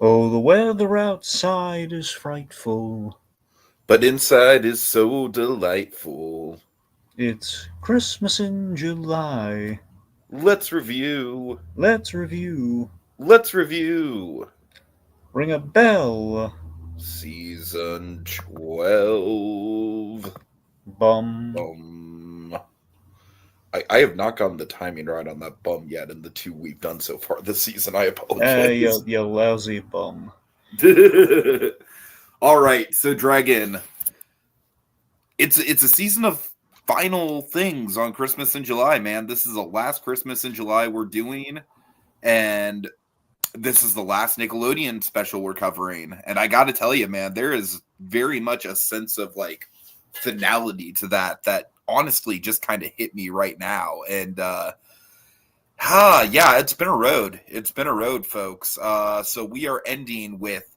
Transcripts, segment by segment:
Oh, the weather outside is frightful. But inside is so delightful. It's Christmas in July. Let's review. Let's review. Let's review. Ring a bell. Season 12. Bum. I have not gotten the timing right on that bum yet in the two we've done so far this season. I apologize. You lousy bum. All right, so Dragon. It's a season of final things on Christmas in July, man. This is the last Christmas in July we're doing, and this is the last Nickelodeon special we're covering. And I got to tell you, man, there is very much a sense of like finality to that honestly just kind of hit me right now. And yeah, it's been a road. It's been a road, folks. So we are ending with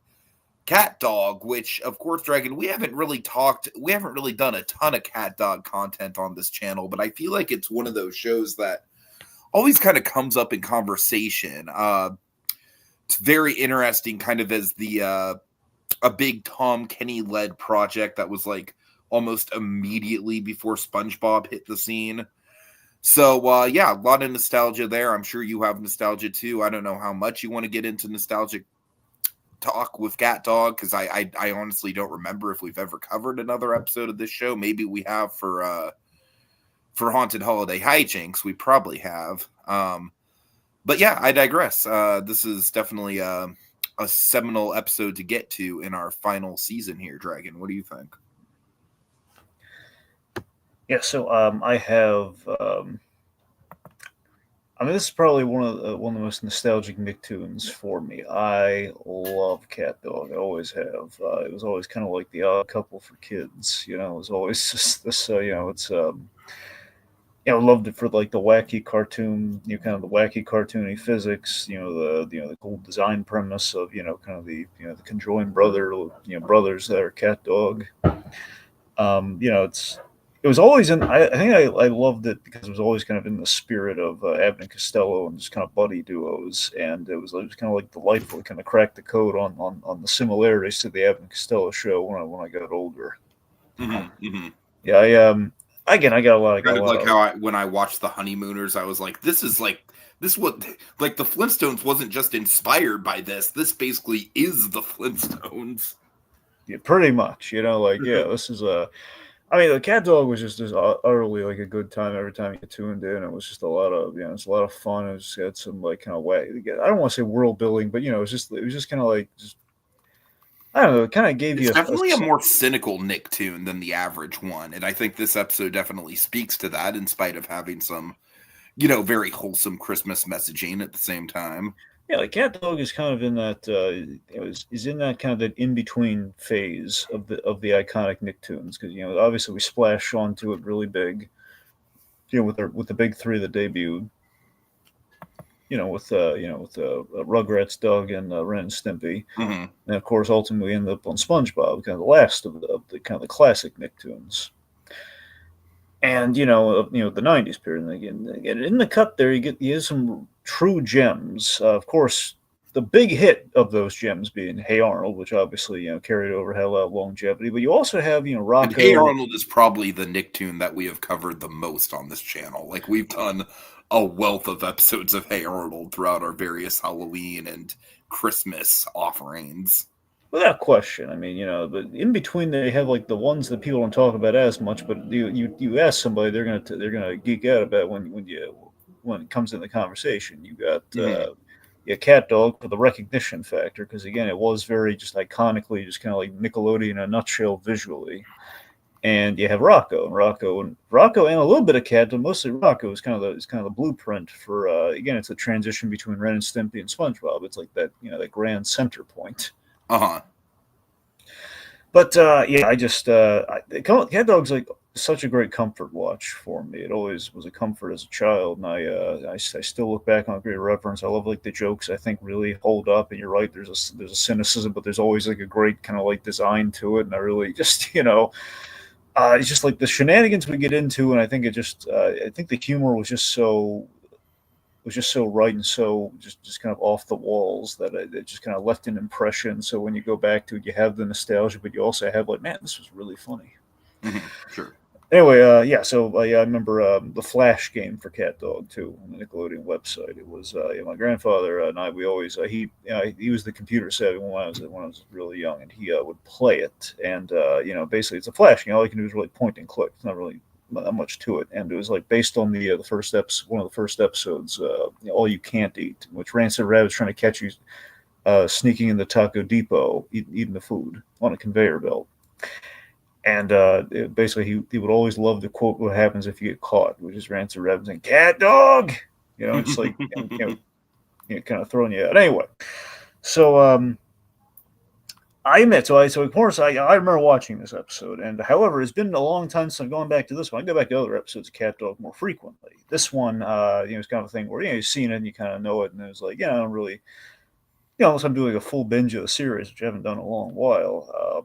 Catdog, which, of course, Dragon, we haven't really done a ton of Catdog content on this channel, but I feel like it's one of those shows that always kind of comes up in conversation. It's very interesting, kind of as a big Tom Kenny led project that was like almost immediately before SpongeBob hit the scene. So yeah, a lot of nostalgia there. I'm sure you have nostalgia too. I don't know how much you want to get into nostalgic talk with Catdog, because I honestly don't remember if we've ever covered another episode of this show. Maybe we have for Haunted Holiday Hijinks. We probably have. But yeah, I digress. This is definitely a seminal episode to get to in our final season here, Dragon. What do you think? Yeah, so I have. I mean, this is probably one of the most nostalgic NickToons for me. I love Catdog. I always have. It was always kind of like the odd couple for kids. You know, it was always just this. It's loved it for like the wacky cartoon. Kind of the wacky cartoony physics. The cool design premise of kind of the the conjoined brothers that are Catdog. It was always in. I think I loved it because it was always kind of in the spirit of Abbott and Costello and just kind of buddy duos, and it was kind of like delightful to kind of crack the code on the similarities to the Abbott and Costello show when I got older. Mm-hmm, mm-hmm. Yeah, again, I got a lot. How when I watched the Honeymooners, I was like, this what like the Flintstones wasn't just inspired by this. This basically is the Flintstones. Yeah, pretty much. This is a. I mean, the Catdog was just utterly like a good time every time you tuned in. It was just a lot of it's a lot of fun. It just had some like kind of way. I don't want to say world building, but it was just kind of like I don't know. It kind of gave you definitely a more cynical Nicktoon than the average one, and I think this episode definitely speaks to that, in spite of having some very wholesome Christmas messaging at the same time. Yeah, like Catdog is kind of in that is in that kind of that in between phase of the iconic Nicktoons, because obviously we splashed onto it really big, with the big three that debuted, with Rugrats, Doug, and Ren and Stimpy, mm-hmm. and of course ultimately ended up on SpongeBob, kind of the last of the kind of the classic Nicktoons. And the '90s period. And again, in the cut there, you get some true gems. Of course, the big hit of those gems being Hey Arnold, which obviously carried over, had a lot of longevity. But you also have Rocco. And Hey Arnold is probably the Nicktoon that we have covered the most on this channel. Like, we've done a wealth of episodes of Hey Arnold throughout our various Halloween and Christmas offerings. Without question. I mean, but in between they have like the ones that people don't talk about as much. But you ask somebody, they're gonna geek out about when it comes in the conversation. You got Catdog for the recognition factor, because again, it was very just iconically just kind of like Nickelodeon in a nutshell visually. And you have Rocco and a little bit of Cat, but mostly Rocco is kind of the blueprint for again, it's a transition between Ren and Stimpy and SpongeBob. It's like that that grand center point. Uh-huh. But yeah, I just Catdog's like such a great comfort watch for me. It always was a comfort as a child, and I still look back on a great reference. I love like the jokes I think really hold up. And you're right, there's a cynicism, but there's always like a great kind of like design to it. And I really just it's just like the shenanigans we get into, and I think I think the humor was was just so right and so just kind of off the walls that it just kind of left an impression. So when you go back to it, you have the nostalgia, but you also have like, man, this was really funny. Sure. Anyway, yeah, so yeah, I remember the Flash game for Catdog too on the Nickelodeon website. It was yeah, my grandfather and I. We always he was the computer savvy when I was really young, and he would play it. And basically it's a Flash game. All you can do is really point and click. It's not really not much to it. And it was like based on the first episode, one of the first episodes, All You Can't Eat, in which Rancid Rabbit's trying to catch you sneaking in the Taco Depot, eating the food on a conveyor belt. And basically, he would always love to quote what happens if you get caught, which is Rancid Rabbit saying, "Cat dog," it's like kind of throwing you out. Anyway, so I admit, so of course I remember watching this episode, and however, it's been a long time since I've gone back to this one. I go back to other episodes of Cat Dog more frequently. This one, it's kind of a thing where you've seen it and you kind of know it, and it's like, I don't really. Unless I'm doing a full binge of the series, which I haven't done in a long while,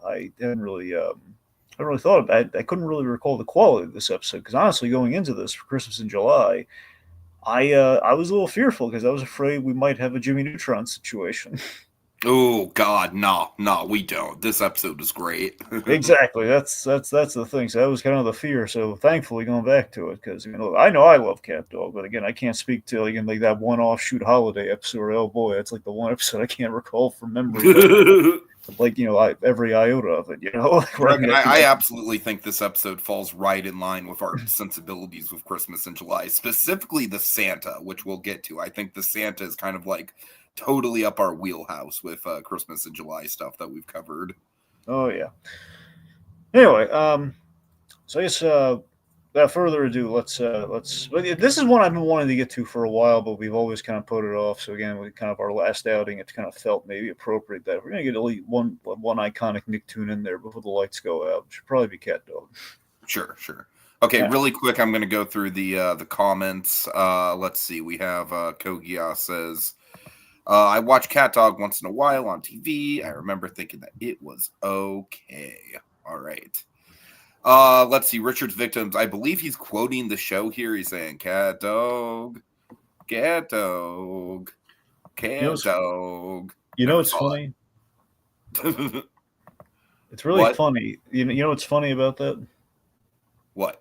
I haven't really, I really thought about it. I couldn't really recall the quality of this episode because honestly, going into this for Christmas in July, I was a little fearful because I was afraid we might have a Jimmy Neutron situation. Oh God, no, we don't. This episode was great. Exactly, that's the thing. So that was kind of the fear. So thankfully, going back to it because I know I love Cat Dog, but again, I can't speak to again like that one offshoot holiday episode. Oh boy, that's like the one episode I can't recall from memory. Like every iota of it. I absolutely think this episode falls right in line with our sensibilities with Christmas in July, specifically the Santa, which we'll get to. I think the Santa is kind of like totally up our wheelhouse with Christmas in July stuff that we've covered. Oh yeah. Anyway, so I guess without further ado, let's. This is one I've been wanting to get to for a while, but we've always kind of put it off. So again, with kind of our last outing, it's kind of felt maybe appropriate that if we're gonna get at least one iconic Nicktoon in there before the lights go out. It should probably be Catdog. Sure. Okay, yeah. Really quick, I'm going to go through the comments. Let's see. We have Kogia says, I watch Catdog once in a while on TV. I remember thinking that it was okay. All right. Let's see. Richard's Victims. I believe he's quoting the show here. He's saying, Catdog, Catdog, Catdog. It's funny? It's really funny. You know what's funny about that? What?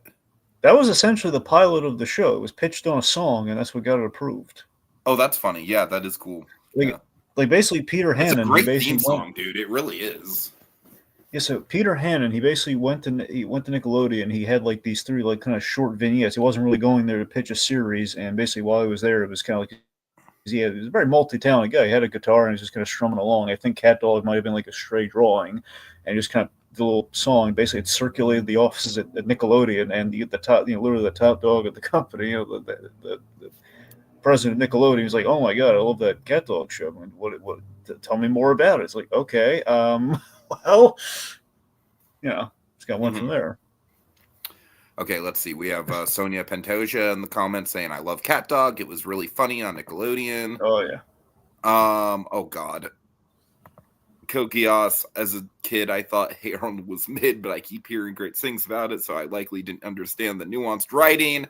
That was essentially the pilot of the show. It was pitched on a song, and that's what got it approved. Oh, that's funny. Yeah, that is cool. Like basically Peter Hannon. It's a great theme song, dude. It really is. Yeah, so Peter Hannon, he basically went to Nickelodeon. He had like these three like kind of short vignettes. He wasn't really going there to pitch a series, and basically while he was there, it was kind of like he was a very multi-talented guy. He had a guitar and he was just kind of strumming along. I think Catdog might have been like a stray drawing, and just kind of the little song. Basically, it circulated the offices at Nickelodeon, and the top, literally the top dog at the company, the president of Nickelodeon was like, "Oh my god, I love that Catdog show. I mean, what? Tell me more about it." It's like, okay, well, it's got one from there. Okay, let's see. We have Sonia Pantoja in the comments saying, "I love Catdog. It was really funny on Nickelodeon." Oh yeah. Oh god. Kokios, as a kid, I thought Hey Arnold was mid, but I keep hearing great things about it, so I likely didn't understand the nuanced writing.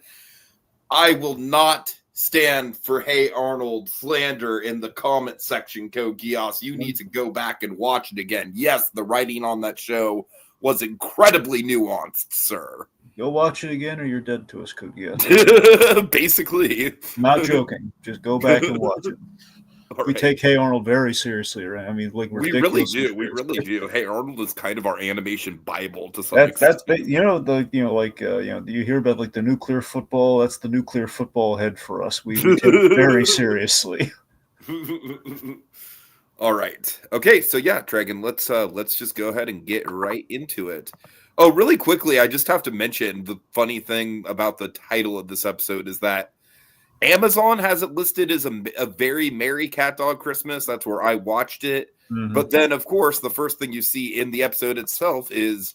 I will not stand for Hey Arnold slander in the comment section, Kokios. You need to go back and watch it again. Yes, the writing on that show was incredibly nuanced, sir. Go watch it again or you're dead to us, Kokios. Basically. Not joking. Just go back and watch it. We take Hey Arnold very seriously, right? I mean, like we really do. We really do. Hey Arnold is kind of our animation bible to some extent. That's you hear about like the nuclear football. That's the nuclear football head for us. We take it very seriously. All right. Okay. So yeah, Dragon. Let's just go ahead and get right into it. Oh, really quickly, I just have to mention the funny thing about the title of this episode is that Amazon has it listed as a very merry Catdog Christmas. That's where I watched it. Mm-hmm. But then, of course, the first thing you see in the episode itself is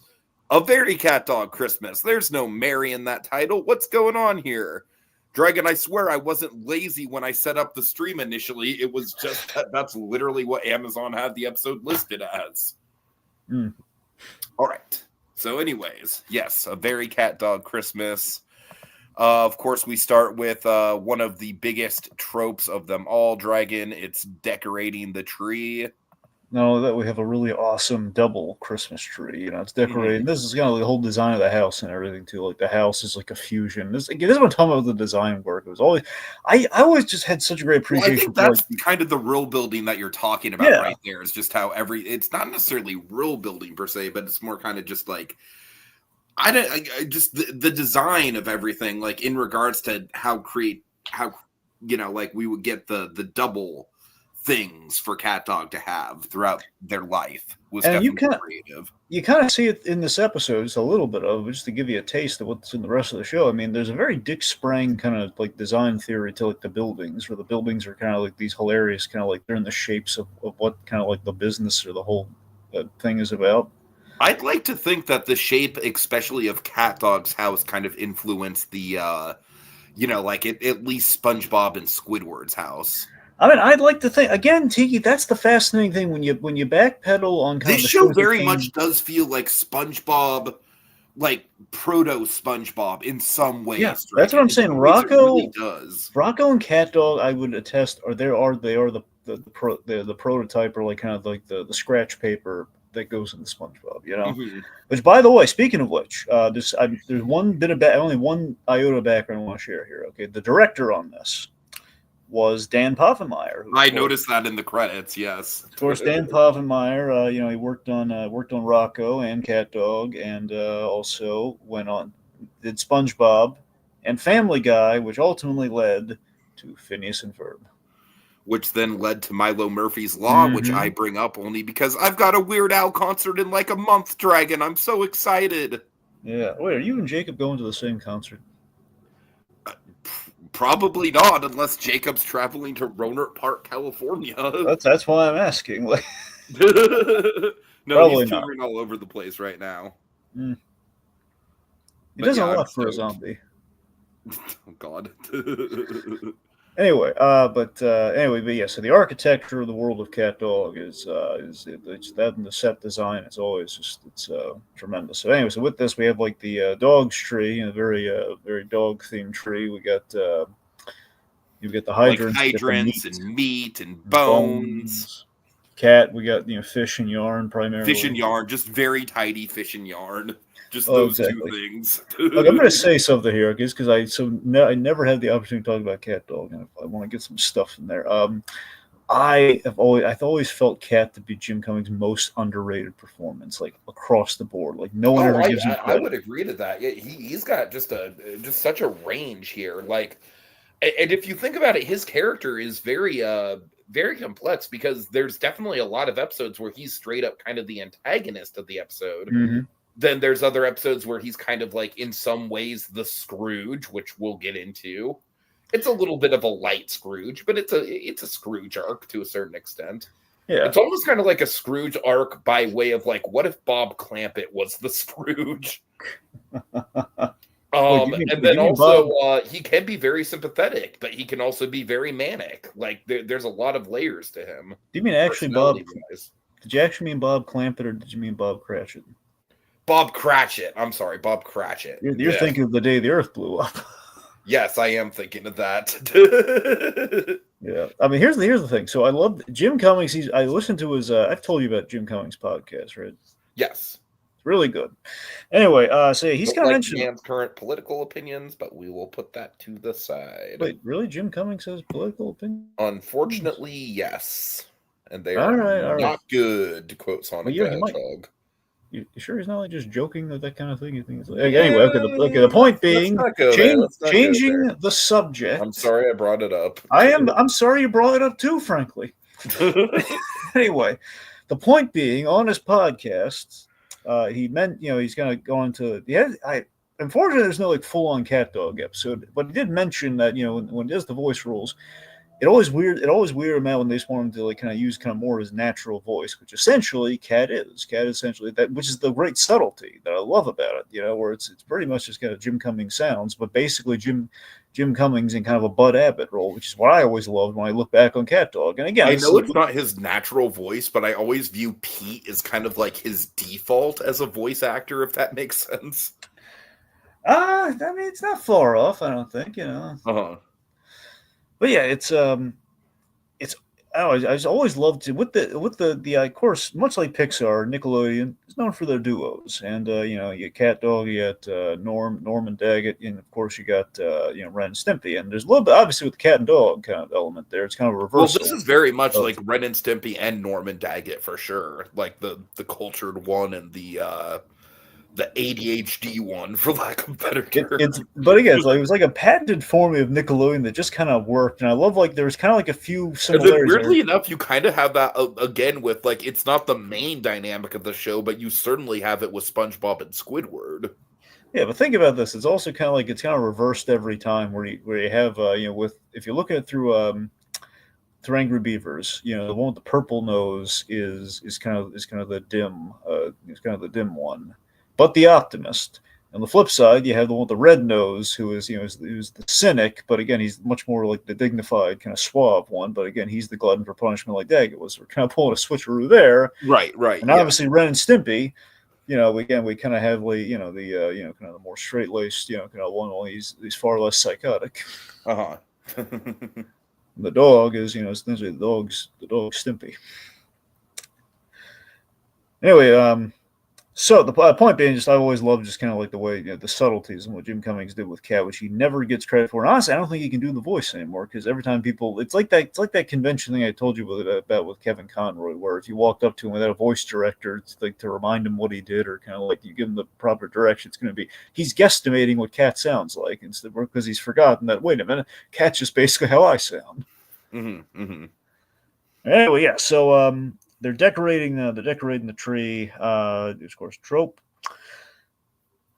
a very Catdog Christmas. There's no merry in that title. What's going on here? Dragon, I swear I wasn't lazy when I set up the stream initially. It was just that's literally what Amazon had the episode listed as. Mm. All right. So anyways, yes, a very Catdog Christmas. Of course, we start with one of the biggest tropes of them all, Dragon. It's decorating the tree. No, that we have a really awesome double Christmas tree. It's decorated. Mhm. This is kind of the whole design of the house and everything too. Like the house is like a fusion. This is what I'm talking about with the design work. It was always, I always just had such a great Well, I appreciation think for that's like, kind of the real building that you're talking about yeah, right there. Is just how it's not necessarily real building per se, but it's more kind of just like just the design of everything, like in regards to how like we would get the double things for Catdog to have throughout their life was and definitely creative. you kind of see it in this episode, just a little bit of it, just to give you a taste of what's in the rest of the show. I mean, there's a very Dick Sprang kind of like design theory to like the buildings, where the buildings are kind of like these hilarious, kind of like they're in the shapes of what kind of like the business or the whole thing is about. I'd like to think that the shape, especially of Catdog's house, kind of influenced the, like at least SpongeBob and Squidward's house. I mean, I'd like to think again, Tiki. That's the fascinating thing when you backpedal on kind This of the show shows that very came. much does feel like SpongeBob, like proto SpongeBob in some ways. Yeah, Right? that's what I'm In saying. some ways it really does. Rocco and Catdog, I would attest, they are the prototype, or like kind of like the scratch paper that goes in the SpongeBob. Mhm. Which, by the way, speaking of which, there's one bit of only one iota of background I want to share here. Okay, the director on this was Dan Poffenmeyer. Who, I noticed that in the credits. Yes, of course, Dan Poffenmeyer. He worked on Rocco and Catdog, and also did SpongeBob and Family Guy, which ultimately led to Phineas and Ferb. Which then led to Milo Murphy's Law, which I Mm-hmm. bring up only because I've got a Weird Al concert in like a month, Dragon. I'm so excited. Yeah. Wait, are you and Jacob going to the same concert? Probably not, unless Jacob's traveling to Rohnert Park, California. That's why I'm asking. Like, No, probably he's not. touring all over the place right now. Mm. He But does yeah, a I'm lot for a stoked. zombie. Oh God. Anyway, but yeah. So the architecture of the world of Catdog is it's that, and the set design is always just tremendous. So anyway, so with this we have like the dog's tree, a very dog themed tree. We got you get the Like hydrants, you get the hydrants meat, and meat and bones. cat. We got fish and yarn primarily. Fish and yarn, just very tidy fish and yarn. Just Oh, those exactly. two things. Look, I'm going to say something here, because I never had the opportunity to talk about Catdog, and I want to get some stuff in there. I've always felt Cat to be Jim Cummings' most underrated performance, like across the board. Like no one ever gives him I credit. would agree to that. Yeah, he's got just such a range here. Like, and if you think about it, his character is very complex, because there's definitely a lot of episodes where he's straight up kind of the antagonist of the episode. Mm-hmm. Then there's other episodes where he's kind of like in some ways the Scrooge, which we'll get into. It's a little bit of a light Scrooge, but it's a Scrooge arc to a certain extent. Yeah. It's almost kind of like a Scrooge arc by way of like, what if Bob Clampett was the Scrooge? And then also he can be very sympathetic, but he can also be very manic. Like there's a lot of layers to him. Do you mean actually Bob? personality-wise. Did you actually mean Bob Clampett, or did you mean Bob Cratchit? Bob Cratchit. I'm sorry, Bob Cratchit. You're thinking of the day the Earth blew up. Yes, I am thinking of that. Yeah, I mean, here's the thing. So I love Jim Cummings. I listened to his. I've told you about Jim Cummings' podcast, right? Yes. It's really good. Anyway, so he's Don't kind of like mentioned man's current political opinions, but we will put that to the side. Wait, really? Jim Cummings has political opinion? Unfortunately, yes. And they All are right. not good, to quote Sonic the Hedgehog. You sure he's not like just joking that kind of thing? You think it's like, anyway? Okay. The point being, changing the subject. I'm sorry I brought it up. I'm sorry you brought it up too. Frankly. Anyway, the point being, on his podcast, he meant he's going to go into unfortunately, there's no like full on Catdog episode, but he did mention that when he does the voice roles, it always weirded him out when they just want him to like kind of use kind of more of his natural voice, which essentially Cat is essentially that, which is the great subtlety that I love about it. Where it's pretty much just kind of Jim Cummings sounds, but basically Jim Cummings in kind of a Bud Abbott role, which is what I always loved when I look back on Catdog. And again, I know it's not his natural voice, but I always view Pete as kind of like his default as a voice actor, if that makes sense. I mean, it's not far off. I don't think, you know. Uh-huh. But yeah, it's I just always loved it with the of course, much like Pixar, Nickelodeon is known for their duos, and you know, you got Catdog, you got Norm and Daggett, and of course you got you know, Ren and Stimpy, and there's a little bit obviously with the cat and dog kind of element there. It's kind of a Well, this reversal is very much of like Ren and Stimpy and Norman Daggett for sure. Like the cultured one and the ADHD one, for lack of a better term. it's but again, it was like a patented formula of Nickelodeon that just kind of worked, and I love like there's kind of like a few And then similarities weirdly there. enough, you kind of have that again with like it's not the main dynamic of the show, but you certainly have it with SpongeBob and Squidward. Yeah, but think about this. It's also kind of like it's kind of reversed every time where you have you know, with if you look at it through Angry Beavers, you know, the one with the purple nose is kind of the dim is kind of the dim one, but the optimist. On the flip side, you have the one with the red nose, who is you know who's the cynic, but again he's much more like the dignified, kind of suave one. But again, he's the glutton for punishment, like Daggett was. We're kind of pulling a switcheroo there, Right, and yeah. obviously Ren and Stimpy. You know, again, we kind of have you know the you know, kind of the more straight laced, you know, kind of one. Well, he's far less psychotic. Uh-huh. The dog is, you know, essentially the dog's Stimpy. Anyway, so the point being, just I always loved just kind of like the way, you know, the subtleties and what Jim Cummings did with Cat, which he never gets credit for. And honestly, I don't think he can do the voice anymore because every time people, it's like that convention thing I told you about with Kevin Conroy, where if you walked up to him without a voice director, it's like to remind him what he did, or kind of like you give him the proper direction, it's going to be he's guesstimating what Cat sounds like instead because he's forgotten that wait a minute, Cat's just basically how I sound. Anyway, yeah. So they're decorating the tree. Of course, trope.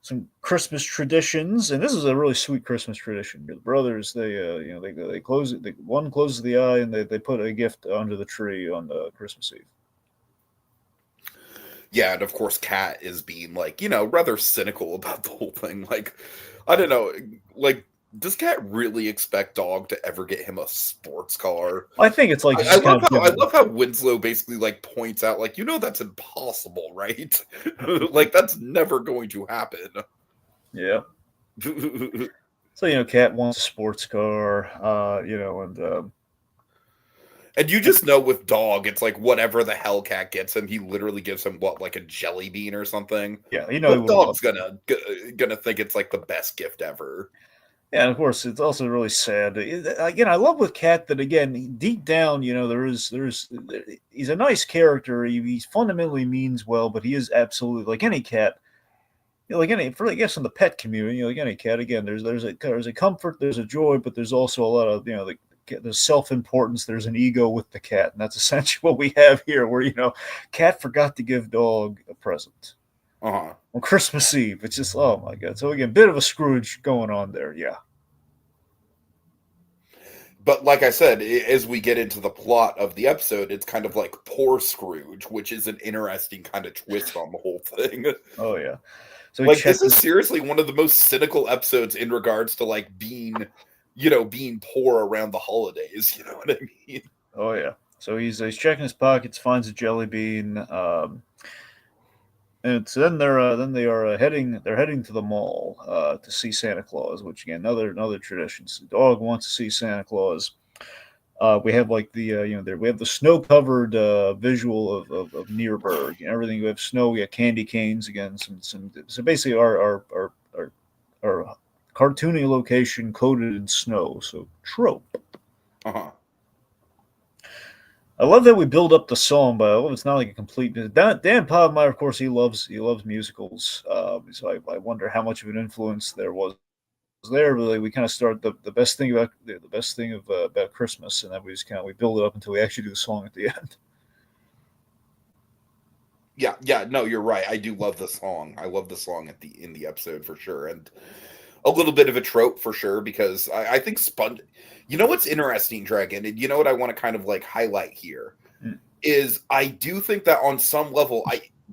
Some Christmas traditions, and this is a really sweet Christmas tradition. The brothers, they you know they close it. One closes the eye, and they put a gift under the tree on Christmas Eve. Yeah, and of course, Cat is being like, you know, rather cynical about the whole thing. Like, I don't know, like, does Cat really expect Dog to ever get him a sports car? I think it's like I just kind love of how I love how Winslow basically like points out, like, you know, that's impossible, right? Like, that's never going to happen. yeah. So you know, Cat wants a sports car, you know, and And you just know with Dog, it's like whatever the hell Cat gets him, he literally gives him what, like a jelly bean or something. yeah, you know, he But would love. Dog's gonna think it's like the best gift ever. Yeah, and of course, it's also really sad. Again, I love with Cat that again, deep down, you know, he's a nice character. He fundamentally means well, but he is absolutely like any cat. You know, like any, for I guess in the pet community, you know, like any cat. Again, there's a comfort, there's a joy, but there's also a lot of, you know, there's self importance. There's an ego with the cat, and that's essentially what we have here. Where, you know, Cat forgot to give Dog a present Uh-huh. on Christmas Eve. It's just, oh my god. So again, bit of a Scrooge going on there. Yeah. But like I said, as we get into the plot of the episode, it's kind of like poor Scrooge, which is an interesting kind of twist on the whole thing. Oh yeah. So Like, this is seriously one of the most cynical episodes in regards to like being, you know, being poor around the holidays. You know what I mean? Oh yeah. So he's checking his pockets, finds a jelly bean, and so then they are heading to the mall to see Santa Claus, which again another tradition. So the dog wants to see Santa Claus. We have like the you know, there we have the snow covered visual of Nearburg and everything. We have snow. We have candy canes again. Some so basically our cartoony location coated in snow. So trope. Uh-huh. I love that we build up the song, but I love it's not like a complete. Dan Podmeyer, of course, he loves musicals. So I wonder how much of an influence there was there. Really, we kind of start the best thing about Christmas, and then we just we build it up until we actually do the song at the end. Yeah, no, you're right. I do love the song. I love the song in the episode for sure, and a little bit of a trope for sure because I think You know what's interesting, Dragon, and you know what I want to kind of like highlight here is I do think that on some level,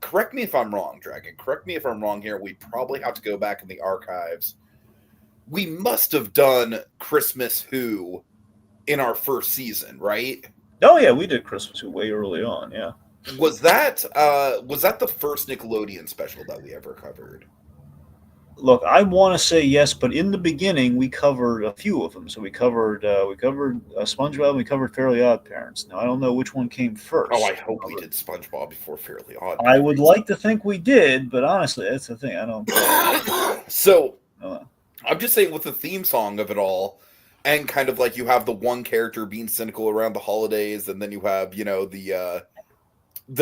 correct me if I'm wrong, Dragon. Correct me if I'm wrong here. We probably have to go back in the archives. We must have done Christmas Who in our first season, right? Oh yeah, we did Christmas Who way early on. Yeah. Was that the first Nickelodeon special that we ever covered? Look, I want to say yes, but in the beginning we covered a few of them. So we covered SpongeBob, we covered Fairly Odd Parents. Now I don't know which one came Oh, I first. hope we did SpongeBob before Fairly Odd I would Parents. like to think we did, but honestly, that's the thing. I don't. So Uh, I'm just saying, with the theme song of it all, and kind of like you have the one character being cynical around the holidays, and then you have the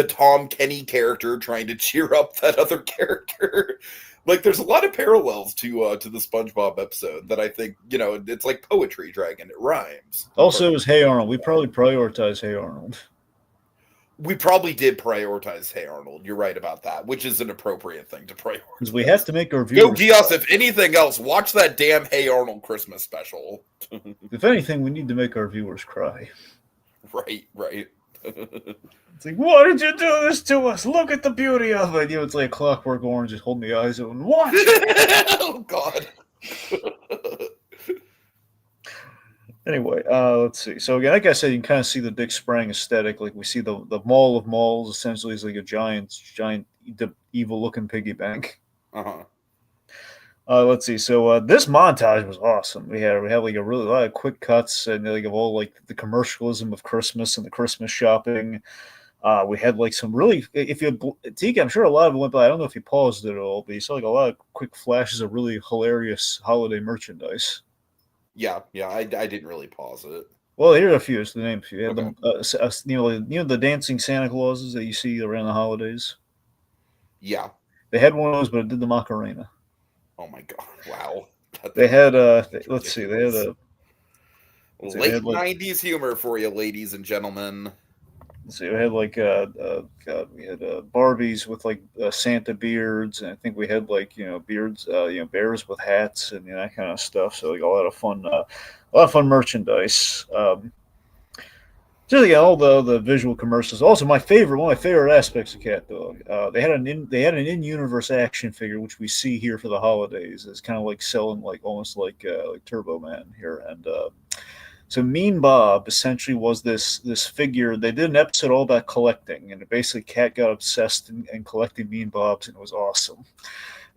Tom Kenny character trying to cheer up that other character. Like, there's a lot of parallels to the SpongeBob episode that I think it's like poetry, Dragon. It rhymes. also, it was Hey Arnold. We probably prioritize Hey Arnold. We probably did prioritize Hey Arnold. You're right about that, which is an appropriate thing to prioritize. Because we have to make our Go viewers. Gios, if anything else, watch that damn Hey Arnold Christmas special. If anything, we need to make our viewers cry. Right. It's like, why did you do this to us? Look at the beauty of it. It's like Clockwork Orange, just holding the eyes open. What? Oh God. Anyway, let's see. So again, like I said, you can kind of see the Dick Sprang aesthetic. Like we see the Mall of Malls essentially is like a giant evil looking piggy bank. Uh-huh. Let's see. So this montage was awesome. We had like a lot of quick cuts and like of all like the commercialism of Christmas and the Christmas shopping. We had like some really, if you Tiki, I'm sure a lot of it went by. I don't know if you paused it at all, but you saw like a lot of quick flashes of really hilarious holiday merchandise. Yeah. I didn't really pause it. Well, here are a few. It's the names. You had Okay. the dancing Santa Clauses that you see around the holidays. Yeah. They had one of those, but it did the Macarena. Oh my God. Wow. They had let's see, they had Ridiculous. a Late 90s humor for you, ladies and gentlemen. we had like God, we had Barbies with like Santa beards, and I think we had like beards, bears with hats and that kind of stuff. So like a lot of fun merchandise. Just again, all the visual commercials. Also, one of my favorite aspects of Catdog. They had an in-universe action figure, which we see here for the holidays. It's kind of like selling like almost like Turbo Man here, and so Mean Bob essentially was this figure. They did an episode all about collecting, and basically Cat got obsessed and collecting Mean Bobs, and it was awesome.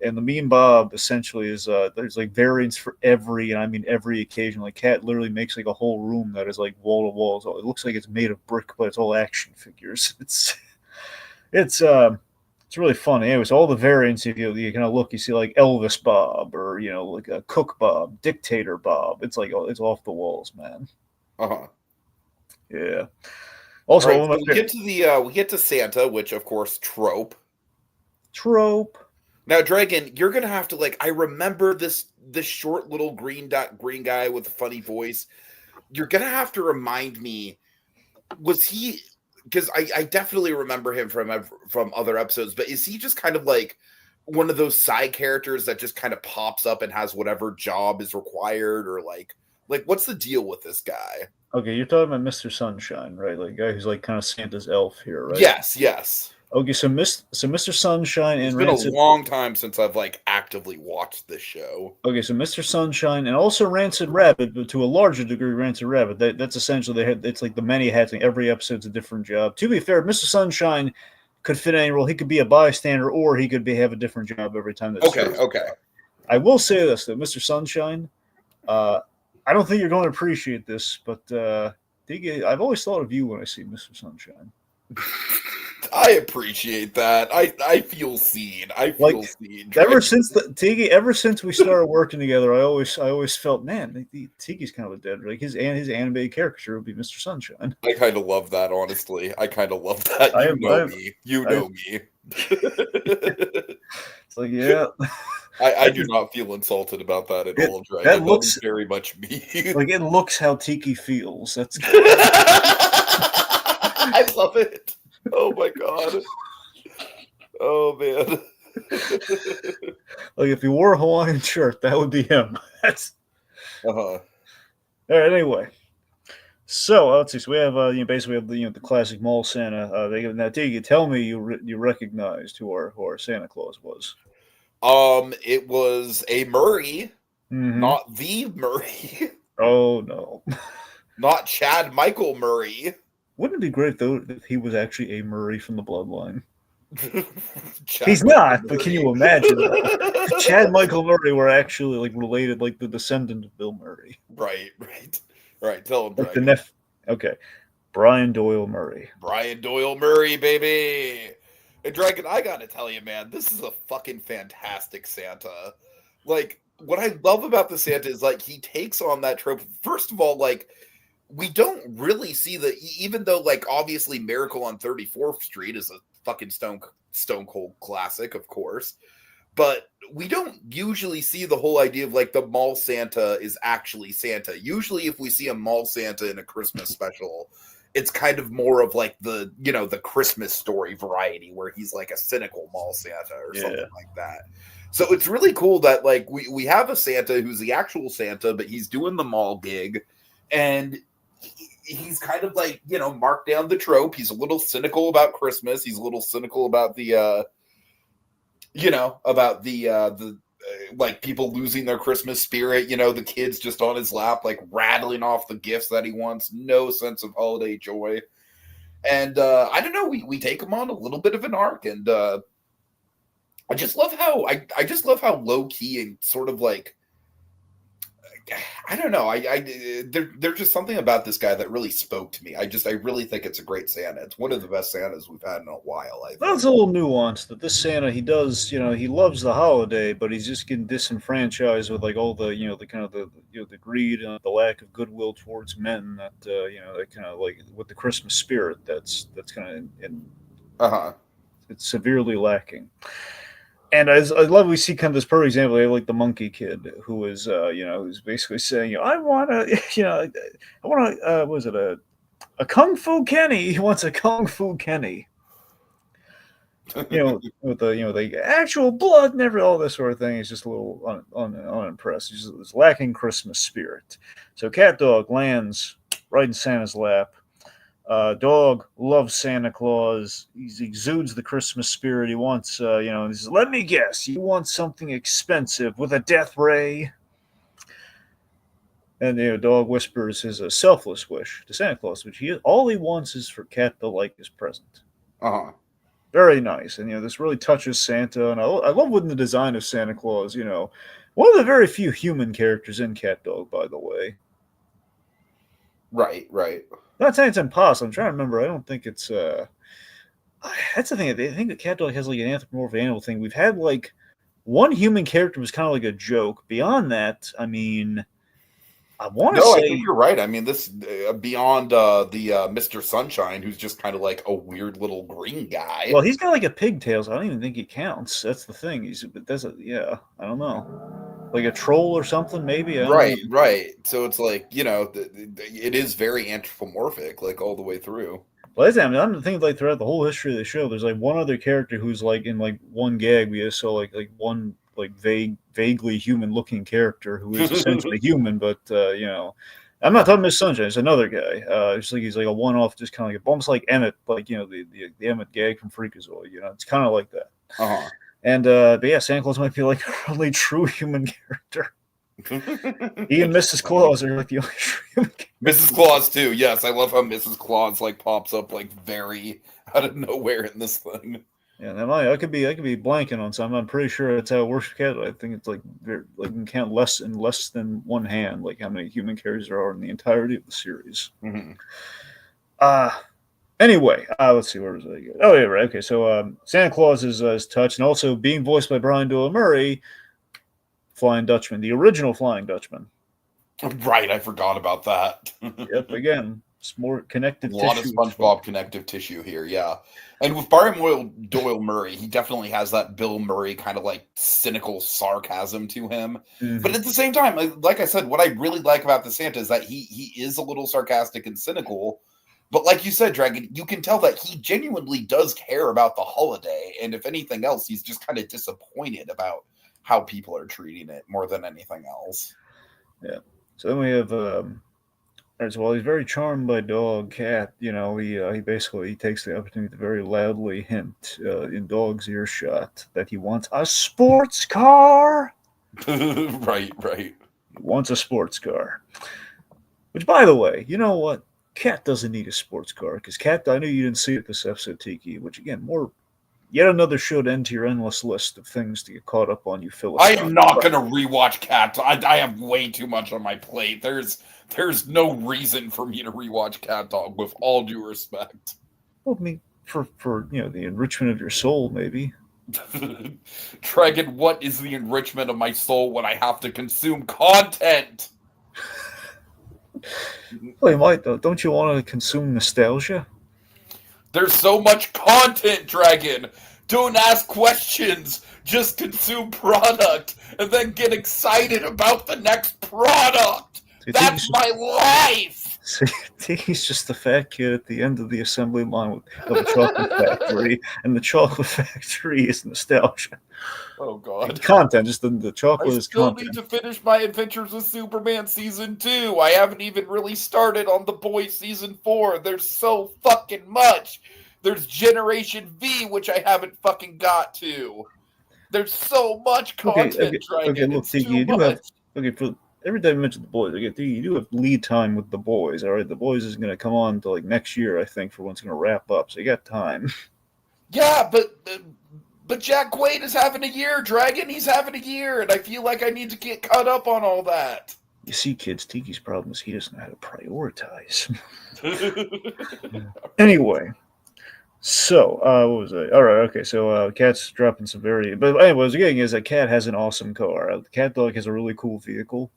And the Mean Bob essentially is there's like variants for every, and I mean every occasion. Like Cat literally makes like a whole room that is like wall to wall. It looks like it's made of brick, but it's all action figures. It's really funny. Anyways, all the variants, if you kind of look, you see like Elvis Bob or like a Cook Bob, Dictator Bob. It's like it's off the walls, man. Uh-huh. Yeah. Also, All right, so we get to Santa, which of course trope. Now, Dragon, you're gonna have to I remember this short little green guy with a funny voice. You're gonna have to remind me, was he? Because I definitely remember him from other episodes, but is he just kind of like one of those side characters that just kind of pops up and has whatever job is required, or like what's the deal with this guy? Okay, you're talking about Mr. Sunshine, right? Like guy who's like kind of Santa's elf here, right? Yes. Okay, so Mr. Sunshine and It's been Rancid. a long time since I've actively watched this show. Okay, so Mr. Sunshine and also Rancid Rabbit, but to a larger degree, Rancid Rabbit. That's essentially it's like the many hats. And every episode's a different job. To be fair, Mr. Sunshine could fit any role. He could be a bystander, or he could have a different job every time. Okay. I will say this though, Mr. Sunshine. I don't think you're going to appreciate this, but I've always thought of you when I see Mr. Sunshine. I appreciate that. I feel seen. I feel seen. Ever since we started working together, I always felt, man, Tiki's kind of a dead. Like his animated caricature would be Mr. Sunshine. I kind of love that, honestly. I kind of love that. You know me. It's like, yeah. I do not feel insulted about that at all, Dragon. That looks very much me. Like it looks how Tiki feels. That's I love it. Oh my God. Oh man. Like if he wore a Hawaiian shirt, that would be him. That's all right. Anyway, so let's see. So we have basically we have the classic mall Santa. Now, Tiki, tell me you recognized who our Santa Claus was. It was a Murray, Mm-hmm. not the Murray. Oh no. Not Chad Michael Murray. Wouldn't it be great though if he was actually a Murray from the bloodline? He's not, but can you imagine if Chad Michael Murray were actually like related, like the descendant of Bill Murray? Right. Tell him, Like the Dragon. Okay, Brian Doyle Murray. Brian Doyle Murray, baby. And Dragon, I gotta tell you, man, this is a fucking fantastic Santa. Like, what I love about the Santa is like he takes on that trope. First of all, like we don't really see even though like obviously Miracle on 34th Street is a fucking stone cold classic, of course. But we don't usually see the whole idea of like the mall Santa is actually Santa. Usually if we see a mall Santa in a Christmas special, it's kind of more of like the Christmas Story variety where he's like a cynical mall Santa or something like that. So it's really cool that like we have a Santa who's the actual Santa, but he's doing the mall gig, and he's kind of like, marked down the trope. He's a little cynical about Christmas. He's a little cynical about the like people losing their Christmas spirit, the kids just on his lap, like rattling off the gifts that he wants, no sense of holiday joy. And I don't know, we take him on a little bit of an arc, and I just love how low key and sort of like, I don't know. There's just something about this guy that really spoke to me. I really think it's a great Santa. It's one of the best Santas we've had in a while. I think. Well, it's a little nuanced that this Santa, he does, he loves the holiday, but he's just getting disenfranchised with like all the, the kind of the greed and the lack of goodwill towards men that, that kind of like with the Christmas spirit that's kind of it's severely lacking. And I love we see kind of this perfect example. They have like the monkey kid who is, who's basically saying, I want to, what was it, a Kung Fu Kenny? He wants a Kung Fu Kenny. With the actual blood and all this sort of thing. He's just a little unimpressed. He's lacking Christmas spirit. So Catdog lands right in Santa's lap. Dog loves Santa Claus. He exudes the Christmas spirit. He wants, he says, let me guess, you want something expensive with a death ray? And, Dog whispers his selfless wish to Santa Claus, which all he wants is for Cat to like his present. Very nice. And, this really touches Santa. And I love when the design of Santa Claus, one of the very few human characters in Catdog, by the way. Right. Not saying it's impossible. I'm trying to remember. I don't think it's that's the thing. I think that Catdog has like an anthropomorphic animal thing. We've had like one human character was kind of like a joke. Beyond that, I mean, I want to say. I think you're right. I mean, this beyond the Mr. Sunshine, who's just kind of like a weird little green guy. Well, he's got like a pigtail, so I don't even think he counts. That's the thing. I don't know. Like a troll or something, maybe. Right. So it's like, it is very anthropomorphic, like all the way through. Well, I'm thinking like throughout the whole history of the show, there's like one other character who's like in like one gag we just saw like one like vaguely human-looking character who is essentially human, but I'm not talking Miss Sunshine. It's another guy. He's like a one-off, just kind of like almost like Emmett, like the Emmett gag from Freakazoid. It's kind of like that. And but yeah, Santa Claus might be like a really true human character. He and Mrs. Claus are like the only true human character. Mrs. Claus too. Yes, I love how Mrs. Claus like pops up like very out of nowhere in this thing. Yeah, I could be blanking on something. I'm pretty sure that's how it works with Cat. I think it's like you can count less than one hand, like how many human characters there are in the entirety of the series. Anyway, let's see, where was I? Oh, yeah, right. Okay, so Santa Claus is touched, and also being voiced by Brian Doyle Murray, Flying Dutchman, the original Flying Dutchman. Right, I forgot about that. Yep, again, it's more connective tissue. A lot of SpongeBob connective tissue here, yeah. And with Brian Doyle Murray, he definitely has that Bill Murray kind of like cynical sarcasm to him. But at the same time, like I said, what I really like about the Santa is that he is a little sarcastic and cynical. But like you said, Dragon, you can tell that he genuinely does care about the holiday. And if anything else, he's just kind of disappointed about how people are treating it more than anything else. Yeah. So then we have, while he's very charmed by Dog Cat, he basically takes the opportunity to very loudly hint in Dog's earshot that he wants a sports car. Right. He wants a sports car. Which, by the way, you know what? Cat doesn't need a sports car because Cat. I know you didn't see it this episode, Tiki. Which again, more Yet another show to enter your endless list of things to get caught up on, you I Philistine. am not going to rewatch Cat. I have way too much on my plate. There's no reason for me to rewatch Cat Dog. With all due respect. Well, I mean, for the enrichment of your soul, maybe. Dragon, what is the enrichment of my soul when I have to consume content? Well, you might though. Don't you want to consume nostalgia? There's so much content, Dragon. Don't ask questions. Just consume product and then get excited about the next product. That's my life. See, he's just the fat kid at the end of the assembly line of a chocolate factory, and the chocolate factory is nostalgia. Oh God! Content, just the chocolate is content. I still need to finish my Adventures with Superman season 2. I haven't even really started on The Boys season 4. There's so fucking much. There's Generation V, which I haven't fucking got to. There's so much content, Dragon. Okay, look, Tiki, you do have for every time you mention The Boys, you do have lead time with The Boys. All right, The Boys is going to come on to like next year, I think, for when it's going to wrap up. So you got time. Yeah, but Jack Quaid is having a year, Dragon. He's having a year, and I feel like I need to get caught up on all that. You see, kids, Tiki's problem is he doesn't know how to prioritize. Anyway, so what was I? All right, okay. So Cat's dropping some very. But anyway, what I was getting is that Cat has an awesome car. Catdog has a really cool vehicle.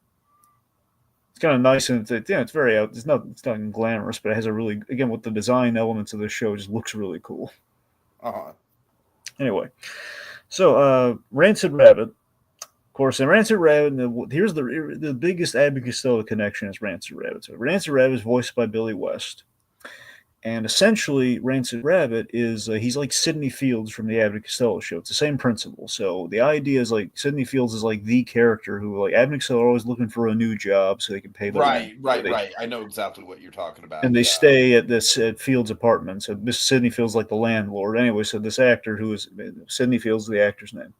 It's kind of nice and it's very out. It's not glamorous, but it has a really with the design elements of the show, it just looks really cool. Anyway, so Rancid Rabbit, of course, and Rancid Rabbit. Here's the biggest Abbott Costello connection is Rancid Rabbit. So Rancid Rabbit is voiced by Billy West, and essentially Rancid Rabbit is he's like Sidney Fields from the Abbott and Costello show. It's the same principle. So the idea is like Sidney Fields is like the character who like Abbott and Costello are always looking for a new job so they can pay their right. I know exactly what you're talking about. And they stay at Fields' apartment. So Miss Sidney Fields like the landlord. Anyway, so this actor who is Sidney Fields, the actor's name.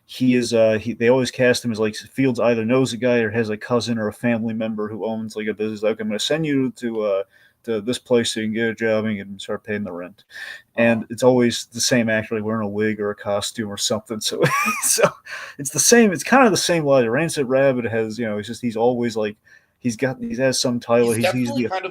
He is they always cast him as like Fields either knows a guy or has a cousin or a family member who owns like a business. Like, I'm going to send you to this place so you can get a job and you can start paying the rent. And it's always the same actor, like wearing a wig or a costume or something. So it's the same. It's kind of the same logic. Rancid Rabbit has, it's just he's always like he has some title. He's definitely kind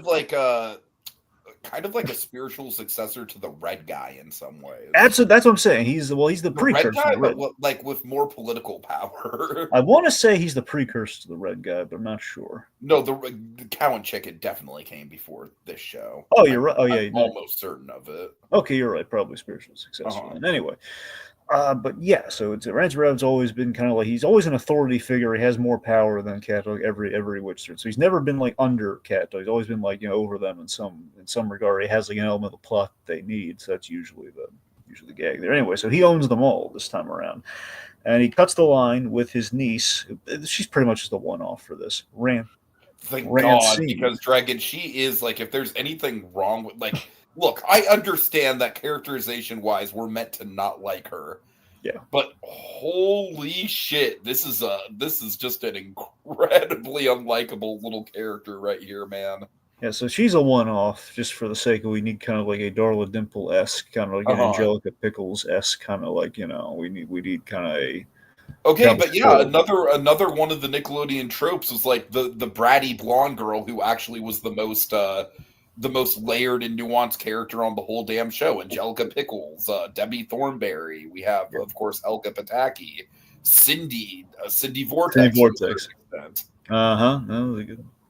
of like a spiritual successor to the Red Guy in some ways. Absolutely, that's what I'm saying. He's the precursor. Red Guy, but like with more political power. I want to say he's the precursor to the Red Guy, but I'm not sure. No, the Cow and Chicken definitely came before this show. Oh, you're right. Oh, yeah, I'm almost certain of it. Okay, you're right. Probably spiritual successor. Anyway. But yeah, so it's Rancid Rabbit's always been kind of like he's always an authority figure. He has more power than Catdog every which so he's never been like under Catdog. He's always been like over them in some regard. He has like an element of the plot they need. So that's usually the gag there. Anyway, so he owns them all this time around, and he cuts the line with his niece. She's pretty much just the one-off for this. Thank God, because Dragon, she is like if there's anything wrong with like. Look, I understand that characterization-wise, we're meant to not like her. Yeah. But holy shit, this is just an incredibly unlikable little character right here, man. Yeah, so she's a one-off, just for the sake of we need kind of like a Darla Dimple-esque, kind of like an Angelica Pickles-esque, kind of like we need kind of a. Okay, but yeah, another one of the Nickelodeon tropes was like the bratty blonde girl who actually was the most layered and nuanced character on the whole damn show. Angelica Pickles, Debbie Thornberry. We have, of course, Elka Pataki, Cindy Vortex. No,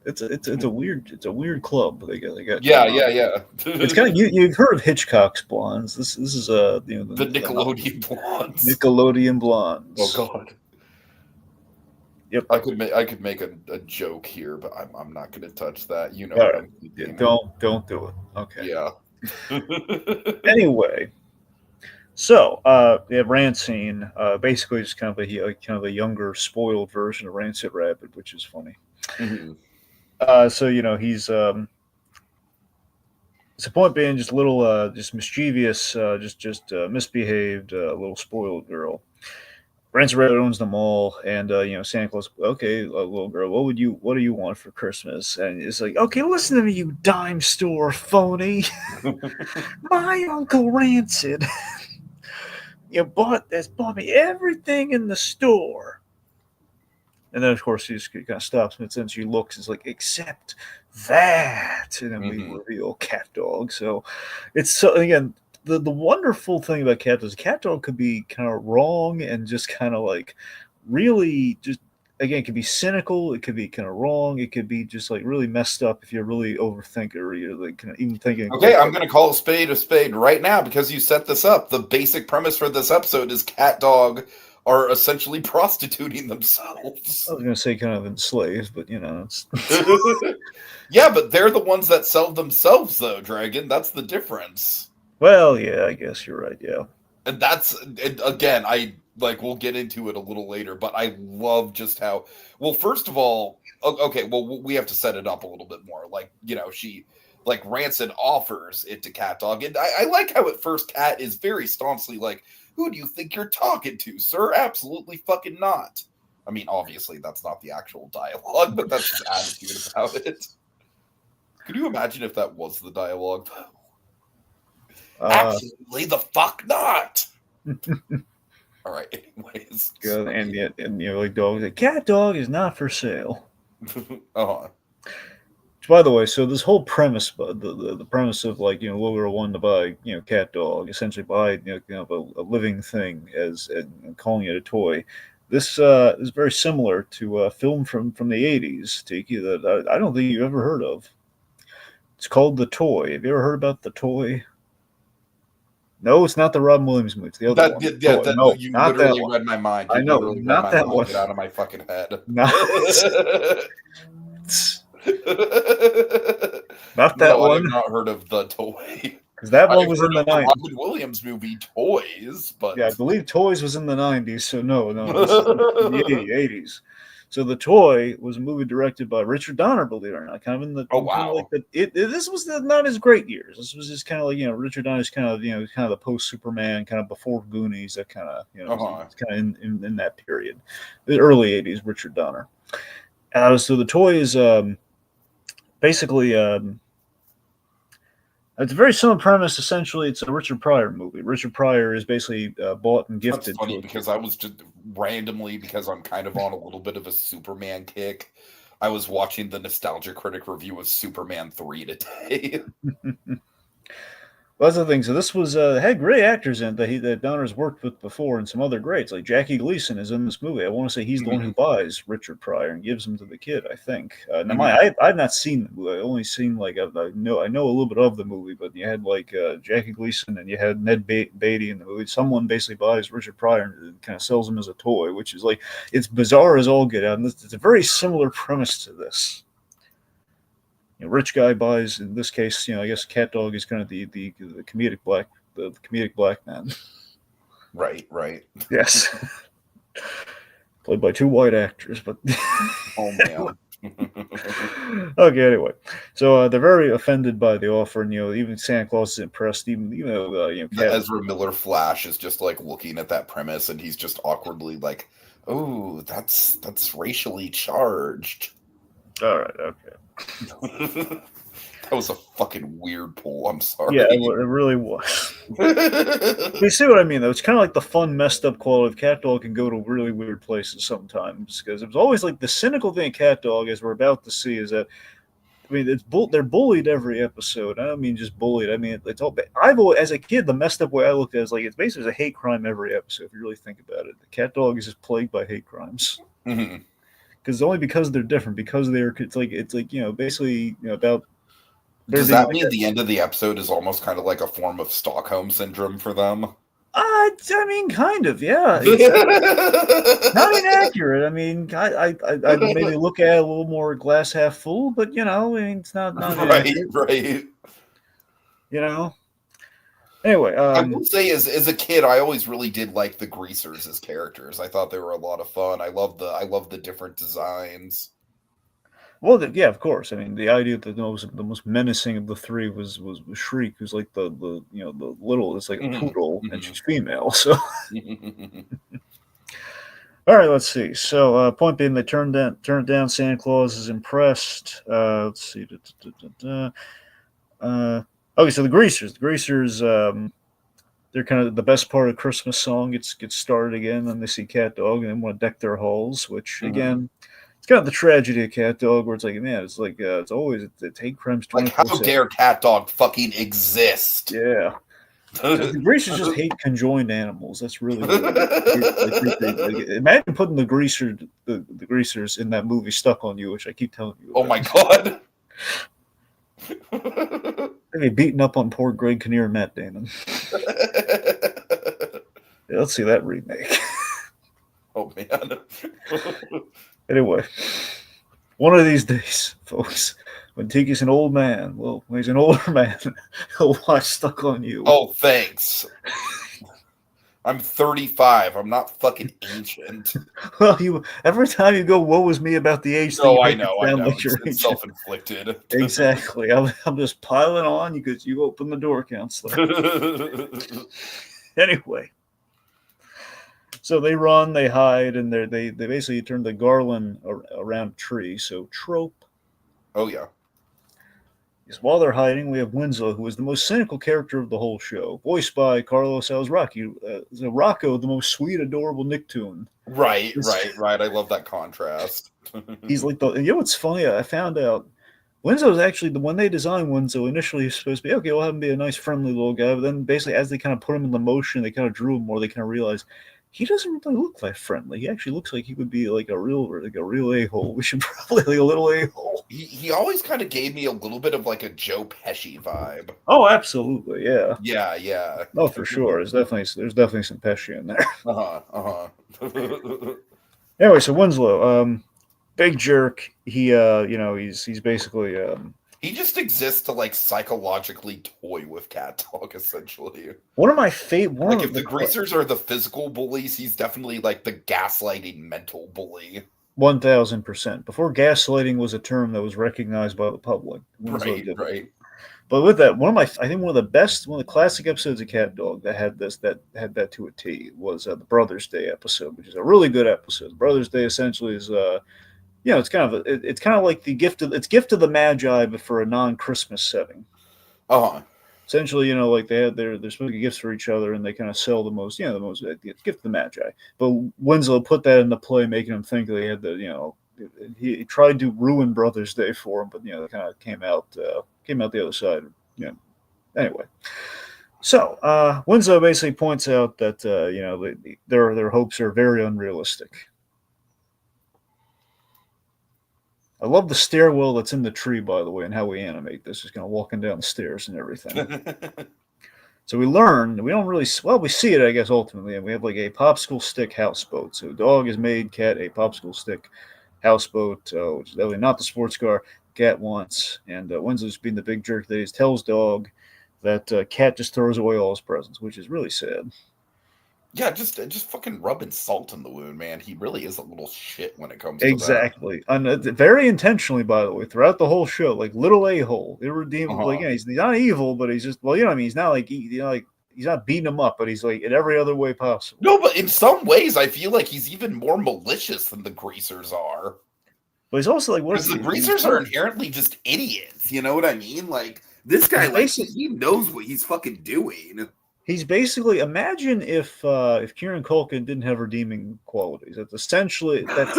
it's a weird club. They got. Yeah. It's kind of you've heard of Hitchcock's blondes. This is the Nickelodeon blondes. Nickelodeon blondes. Oh God. Yep. I could make a joke here, but I'm not going to touch that. Don't do it. Okay. Yeah. Anyway, so we have Rancine, basically just kind of a younger, spoiled version of Rancid Rabbit, which is funny. Mm-hmm. So he's the point being just a little just mischievous, just misbehaved, little spoiled girl. Rancid Rabbit owns them all, and Santa Claus. Okay, little girl, what do you want for Christmas? And it's like, okay, listen to me, you dime store phony. My Uncle Rancid bought me everything in the store. And then, of course, he just kind of stops, and then she looks, it's like, except that. And then we reveal Catdog. So it's, so again, the wonderful thing about Catdog could be kind of wrong and just kind of like really just, again, it could be cynical, it could be kind of wrong, it could be just like really messed up if you're really overthinking or you're like kind of even thinking. Okay, I'm going to call a spade right now because you set this up. The basic premise for this episode is Catdog are essentially prostituting themselves. I was going to say kind of enslaved, but it's. Yeah, but they're the ones that sell themselves, though, Dragon. That's the difference. Well, yeah, I guess you're right, yeah. And again, we'll get into it a little later, but I love just how, well, first of all, okay, well, we have to set it up a little bit more. Like, she, like, Rancid offers it to Catdog, and I like how at first Cat is very staunchly like, who do you think you're talking to, sir? Absolutely fucking not. I mean, obviously, that's not the actual dialogue, but that's his attitude about it. Could you imagine if that was the dialogue? Absolutely the fuck not. All right, anyways. And like dogs, like, Catdog is not for sale. Uh-huh. By the way, so this whole premise, the premise of like Logan wanting to buy Catdog, essentially buy a living thing as and calling it a toy. This is very similar to a film from the 80s, Tiki, that I don't think you've ever heard of. It's called The Toy. Have you ever heard about The Toy? No, it's not the Robin Williams movie. It's the other one. No, you literally read my mind. I know, not that one. Get out of my fucking head. Not that one. I've not heard of The Toy. Because that one was in the 90s. Robin Williams movie Toys, but yeah, I believe Toys was in the 90s. So no, this is the 80s. So The Toy was a movie directed by Richard Donner, believe it or not. Kind of in the this was not his great years. This was just kind of like Richard Donner's kind of kind of the post Superman, kind of before Goonies, that kind of kind of in that period, the early 80s. Richard Donner. So The Toy is basically it's a very similar premise. Essentially, it's a Richard Pryor movie. Richard Pryor is basically bought and gifted. That's funny because I was just randomly, because I'm kind of on a little bit of a Superman kick, I was watching the Nostalgia Critic review of Superman 3 today. Well, that's the thing. So this was had great actors in it that Donner's worked with before, and some other greats like Jackie Gleason is in this movie. I want to say he's the one who buys Richard Pryor and gives him to the kid. I think. Now, I've not seen the movie. I've only seen like I know a little bit of the movie, but you had like Jackie Gleason and you had Ned Beatty in the movie. Someone basically buys Richard Pryor and kind of sells him as a toy, which is like it's bizarre as all get out. And it's a very similar premise to this. Rich guy buys, in this case, I guess Catdog is kind of the comedic black man. Right. Yes. Played by two white actors, but oh man. Okay, anyway. So they're very offended by the offer, and even Santa Claus is impressed. Even Ezra Miller Flash is just like looking at that premise, and he's just awkwardly like, "Oh, that's racially charged." All right, okay. That was a fucking weird pull. I'm sorry. Yeah, it really was. You see what I mean, though? It's kind of like the fun, messed up quality of Catdog can go to really weird places sometimes. Because it was always like the cynical thing Catdog, as we're about to see, is that they're bullied every episode. I don't mean just bullied. I mean it's all. As a kid, the messed up way I looked at it is like it's basically a hate crime every episode. If you really think about it, the Catdog is just plagued by hate crimes. Mm-hmm. Only because they're different, because they're it's like basically about. Does that mean the end of the episode is almost kind of like a form of Stockholm syndrome for them? I mean, kind of, yeah. It's not inaccurate. I mean, I maybe look at it a little more glass half full, but I mean, it's not right. Anyway, I will say, as a kid, I always really did like the Greasers as characters. I thought they were a lot of fun. I love the different designs. Well, yeah, of course. I mean, the idea that the most menacing of the three was Shriek, who's like the little. It's like a poodle, and she's female. So, all right, let's see. So, point being, they turned it down. Santa Claus is impressed. Let's see. Okay, so the Greasers. They're they're kind of the best part of Christmas song gets started again, and they see Catdog and they want to deck their halls, which again, it's kind of the tragedy of Catdog, where it's like, man, it's like it's always it's hate crimes Like, how 24/7. dare Catdog fucking exist? Yeah. The greasers just hate conjoined animals. That's really what it is. Like, imagine putting the greasers in that movie Stuck on You, which I keep telling you about. Oh my god. They'd be beating up on poor Greg Kinnear and Matt Damon. Yeah, let's see that remake. Oh man. Anyway, one of these days, folks, when Tiki's an old man, well, when he's an older man, he'll watch Stuck on You. Oh, thanks. I'm 35. I'm not fucking ancient. Well, every time you go, "Woe is me" about the age thing, No, you I make it know. sound like It's you're ancient. self-inflicted. Exactly. I'm just piling on because you open the door, counselor. Anyway, so they run, they hide, and they basically turn the garland around a tree. So trope. Oh yeah. Is while they're hiding, we have Winslow, who is the most cynical character of the whole show, voiced by Carlos Alazraqui. Rocco, the most sweet, adorable NickToon. Right. I love that contrast. He's like what's funny? I found out Winslow's actually when they designed Winslow initially he was supposed to be okay. We'll have him be a nice, friendly little guy, but then basically as they kind of put him in the motion, they kind of drew him more. They kind of realized he doesn't really look that friendly. He actually looks like he would be like a real a-hole. We should probably like a little a-hole. He always kind of gave me a little bit of like a Joe Pesci vibe. Oh, absolutely, yeah. Yeah. Oh, for sure. There's definitely some Pesci in there. Anyway, so Winslow, big jerk. He's basically he just exists to like psychologically toy with Catdog, essentially. One of my favorite. Like if the greasers are the physical bullies, he's definitely like the gaslighting mental bully. 1000%. Before gaslighting was a term that was recognized by the public. Right. But with that, one of the classic episodes of Catdog that had that to a T was the Brothers Day episode, which is a really good episode. Brothers Day essentially is it's kind of like the gift of the Magi, but for a non-Christmas setting. Essentially, like they're supposed to get gifts for each other, and they kind of sell the most gift of the Magi. But Winslow put that into play, making him think they had he tried to ruin Brothers Day for him, but it kind of came out the other side. Anyway. So Winslow basically points out that their hopes are very unrealistic. I love the stairwell that's in the tree, by the way, and how we animate this. Just kind of walking down the stairs and everything. So we learn, we don't really, we see it, I guess, ultimately, and we have like a popsicle stick houseboat. So dog has made Cat a popsicle stick houseboat, which is definitely not the sports car Cat wants. And Winslow's being the big jerk that he tells dog that Cat just throws away all his presents, which is really sad. Yeah, just fucking rubbing salt in the wound, man. He really is a little shit when it comes to exactly. And very intentionally, by the way, throughout the whole show, like little a-hole, irredeemable. Like, he's not evil, but he's just what I mean. He's not like he's not beating him up, but he's like in every other way possible. No, but in some ways, I feel like he's even more malicious than the greasers are. But he's also like, because the greasers are inherently just idiots. You know what I mean? Like this guy, like he knows what he's fucking doing. He's basically imagine if Kieran Culkin didn't have redeeming qualities. That's essentially that's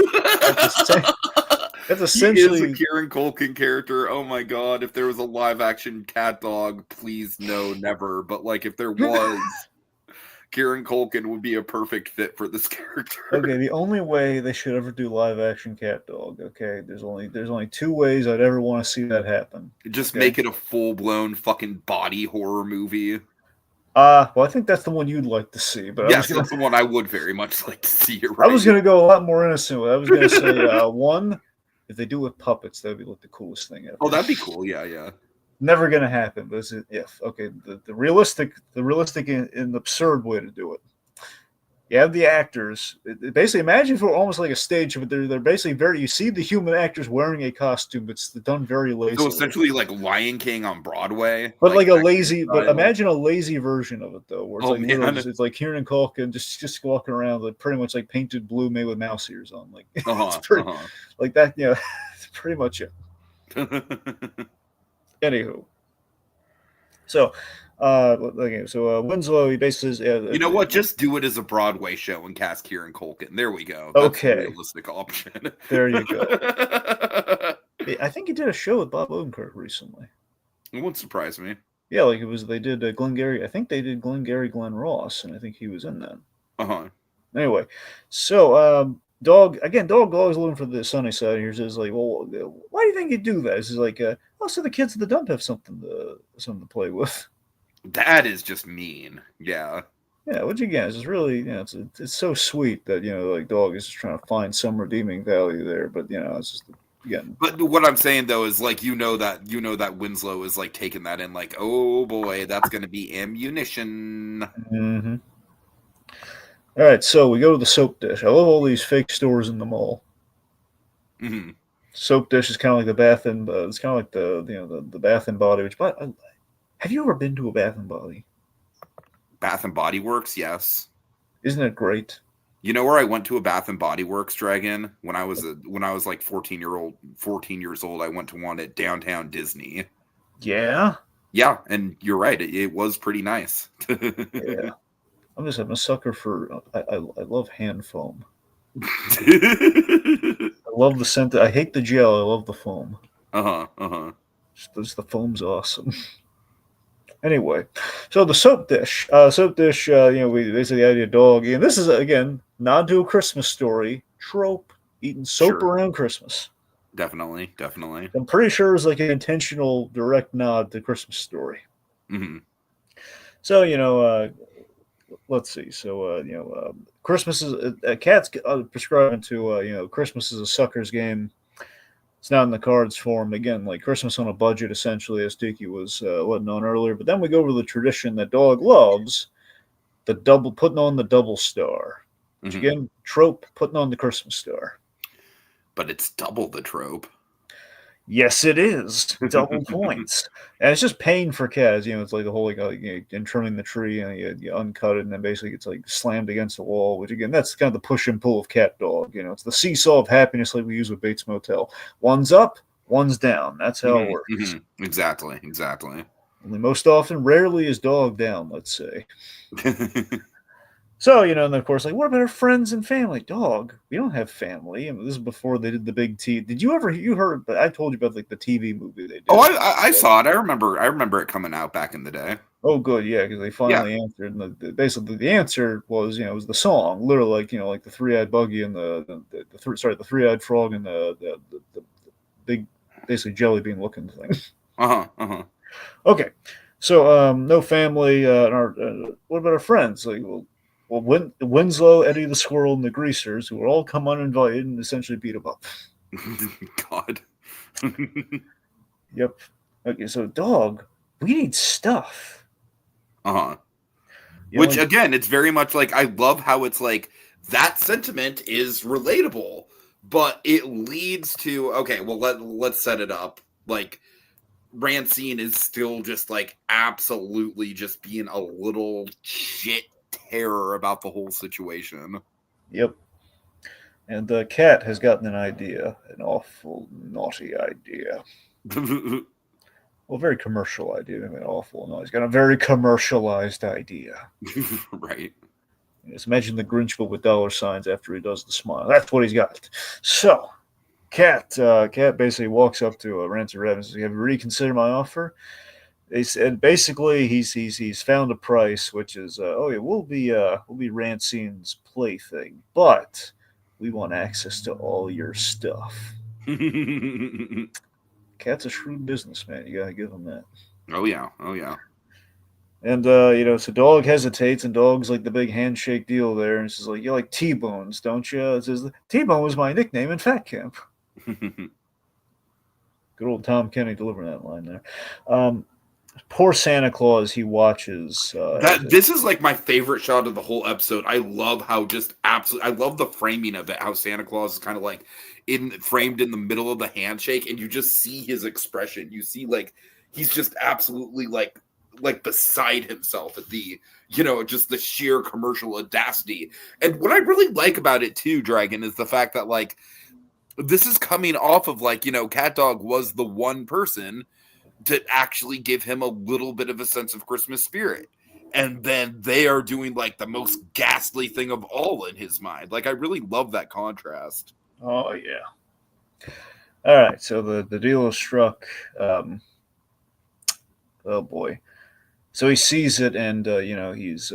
essentially he is a Kieran Culkin character. Oh my god! If there was a live action Catdog, please no, never. But like if there was, Kieran Culkin would be a perfect fit for this character. Okay, the only way they should ever do live action Catdog. Okay, there's only two ways I'd ever want to see that happen. Just make it a full blown fucking body horror movie. Well, I think that's the one you'd like to see. But yes, that's the one I would very much like to see. I was going to go a lot more innocent. I was going to say one, if they do it with puppets, that'd be like the coolest thing ever. Oh, that'd be cool. Yeah. Never going to happen, but it's if. Okay, the realistic and absurd way to do it. You have the actors. Basically, imagine for almost like a stage, but they're basically you see the human actors wearing a costume, but it's done very lazily. So essentially like Lion King on Broadway. But like a lazy, but imagine a lazy version of it, though, where it's it's like Kieran Culkin just walking around like pretty much like painted blue made with mouse ears on. Like, it's pretty, like that, it's pretty much it. Anywho. So Okay, so Winslow, he basically says, You know what? Just do it as a Broadway show and cast Kieran Culkin. There we go. That's the okay, realistic option. there you go. I think he did a show with Bob Odenkirk recently. It wouldn't surprise me. Yeah, like they did Glengarry. I think they did Glengarry Glen Ross, and I think he was in that. Uh-huh. Anyway, so Dog always looking for the sunny side here. Says like, well, why do you think you do that? He's like, oh, so the kids at the dump have something to play with. That is just mean. Yeah. Yeah, which again is just really, it's so sweet that like Dog is just trying to find some redeeming value there, but it's just again. But what I'm saying though is like that Winslow is like taking that in like, oh boy, that's gonna be ammunition. Mm-hmm. All right, so we go to the soap dish. I love all these fake stores in the mall. Mm-hmm. Soap dish is kind of like the bath and it's kind of like the Bath and Body. Which, but have you ever been to a Bath and Body? Bath and Body Works, yes. Isn't it great? You know where I went to a Bath and Body Works, Dragon? When I was like 14 years old, I went to one at downtown Disney. Yeah. Yeah, and you're right. It was pretty nice. Yeah. I'm a sucker for. I love hand foam. Uh-huh. I love the scent. I hate the gel. I love the foam. Uh-huh. Just the foam's awesome. Anyway, so the soap dish. We basically the idea of Dog. And this is again nod to a Christmas Story trope. Eating soap Sure. around Christmas. Definitely. I'm pretty sure it's like an intentional direct nod to Christmas Story. Mm-hmm. So let's see. So Christmas is Cat's prescribing to Christmas is a sucker's game. It's not in the cards for him again. Like Christmas on a budget, essentially, as Tiki was letting on earlier. But then we go over the tradition that Dog loves, putting on the double star, which Mm-hmm. again trope putting on the Christmas star. But it's double the trope. Yes, it is. Double points. And it's just pain for Cat. It's like the whole, and trimming the tree, and you uncut it, and then basically it's like slammed against the wall, which again, that's kind of the push and pull of Catdog. It's the seesaw of happiness like we use with Bates Motel. One's up, one's down. That's how it works. Mm-hmm. Exactly. Only most often, rarely is Dog down, let's say. So, and then of course, like, what about our friends and family? Dog, we don't have family. And this is before they did the big T. Did you heard, but I told you about like the TV movie they did. Oh, I saw it. I remember it coming out back in the day. Oh, good, yeah, because they finally answered. And basically, the answer was, it was the song, literally, like the three-eyed buggy and the three-eyed frog and the big, basically jelly bean looking thing. Okay, so no family. What about our friends? Like, well, Winslow, Eddie the Squirrel, and the Greasers, who were all come uninvited and essentially beat them up. God. Yep. Okay, so Dog, we need stuff. Which again, it's very much like I love how it's like that sentiment is relatable, but it leads to okay. Well, let's set it up. Like Rancine is still just like absolutely just being a little shit terror about the whole situation. Yep. And Cat has gotten an idea, an awful naughty idea. Well, very commercial idea. I mean, awful. No, he's got a very commercialized idea. Right. Just imagine the Grinch, but with dollar signs after he does the smile. That's what he's got. So, Cat basically walks up to Rancid Rabbit and says, "Have you reconsidered my offer?" They said basically he's found a price, which is we'll be Rancine's plaything, but we want access to all your stuff. Cat's a shrewd businessman. You gotta give him that. Oh yeah. And so Dog hesitates, and Dog's like the big handshake deal there, and says like, "You like T-Bones, don't you?" It says T-Bone was my nickname in Fat Camp. Good old Tom Kenny delivering that line there. Poor Santa Claus, he watches. This is like my favorite shot of the whole episode. I love how I love the framing of it. How Santa Claus is kind of like framed in the middle of the handshake, and you just see his expression. You see like he's just absolutely like beside himself at the just the sheer commercial audacity. And what I really like about it too, Dragon, is the fact that like this is coming off of like Catdog was the one person to actually give him a little bit of a sense of Christmas spirit. And then they are doing like the most ghastly thing of all in his mind. Like, I really love that contrast. Oh yeah. All right, so the deal is struck. Oh boy. So he sees it, and he's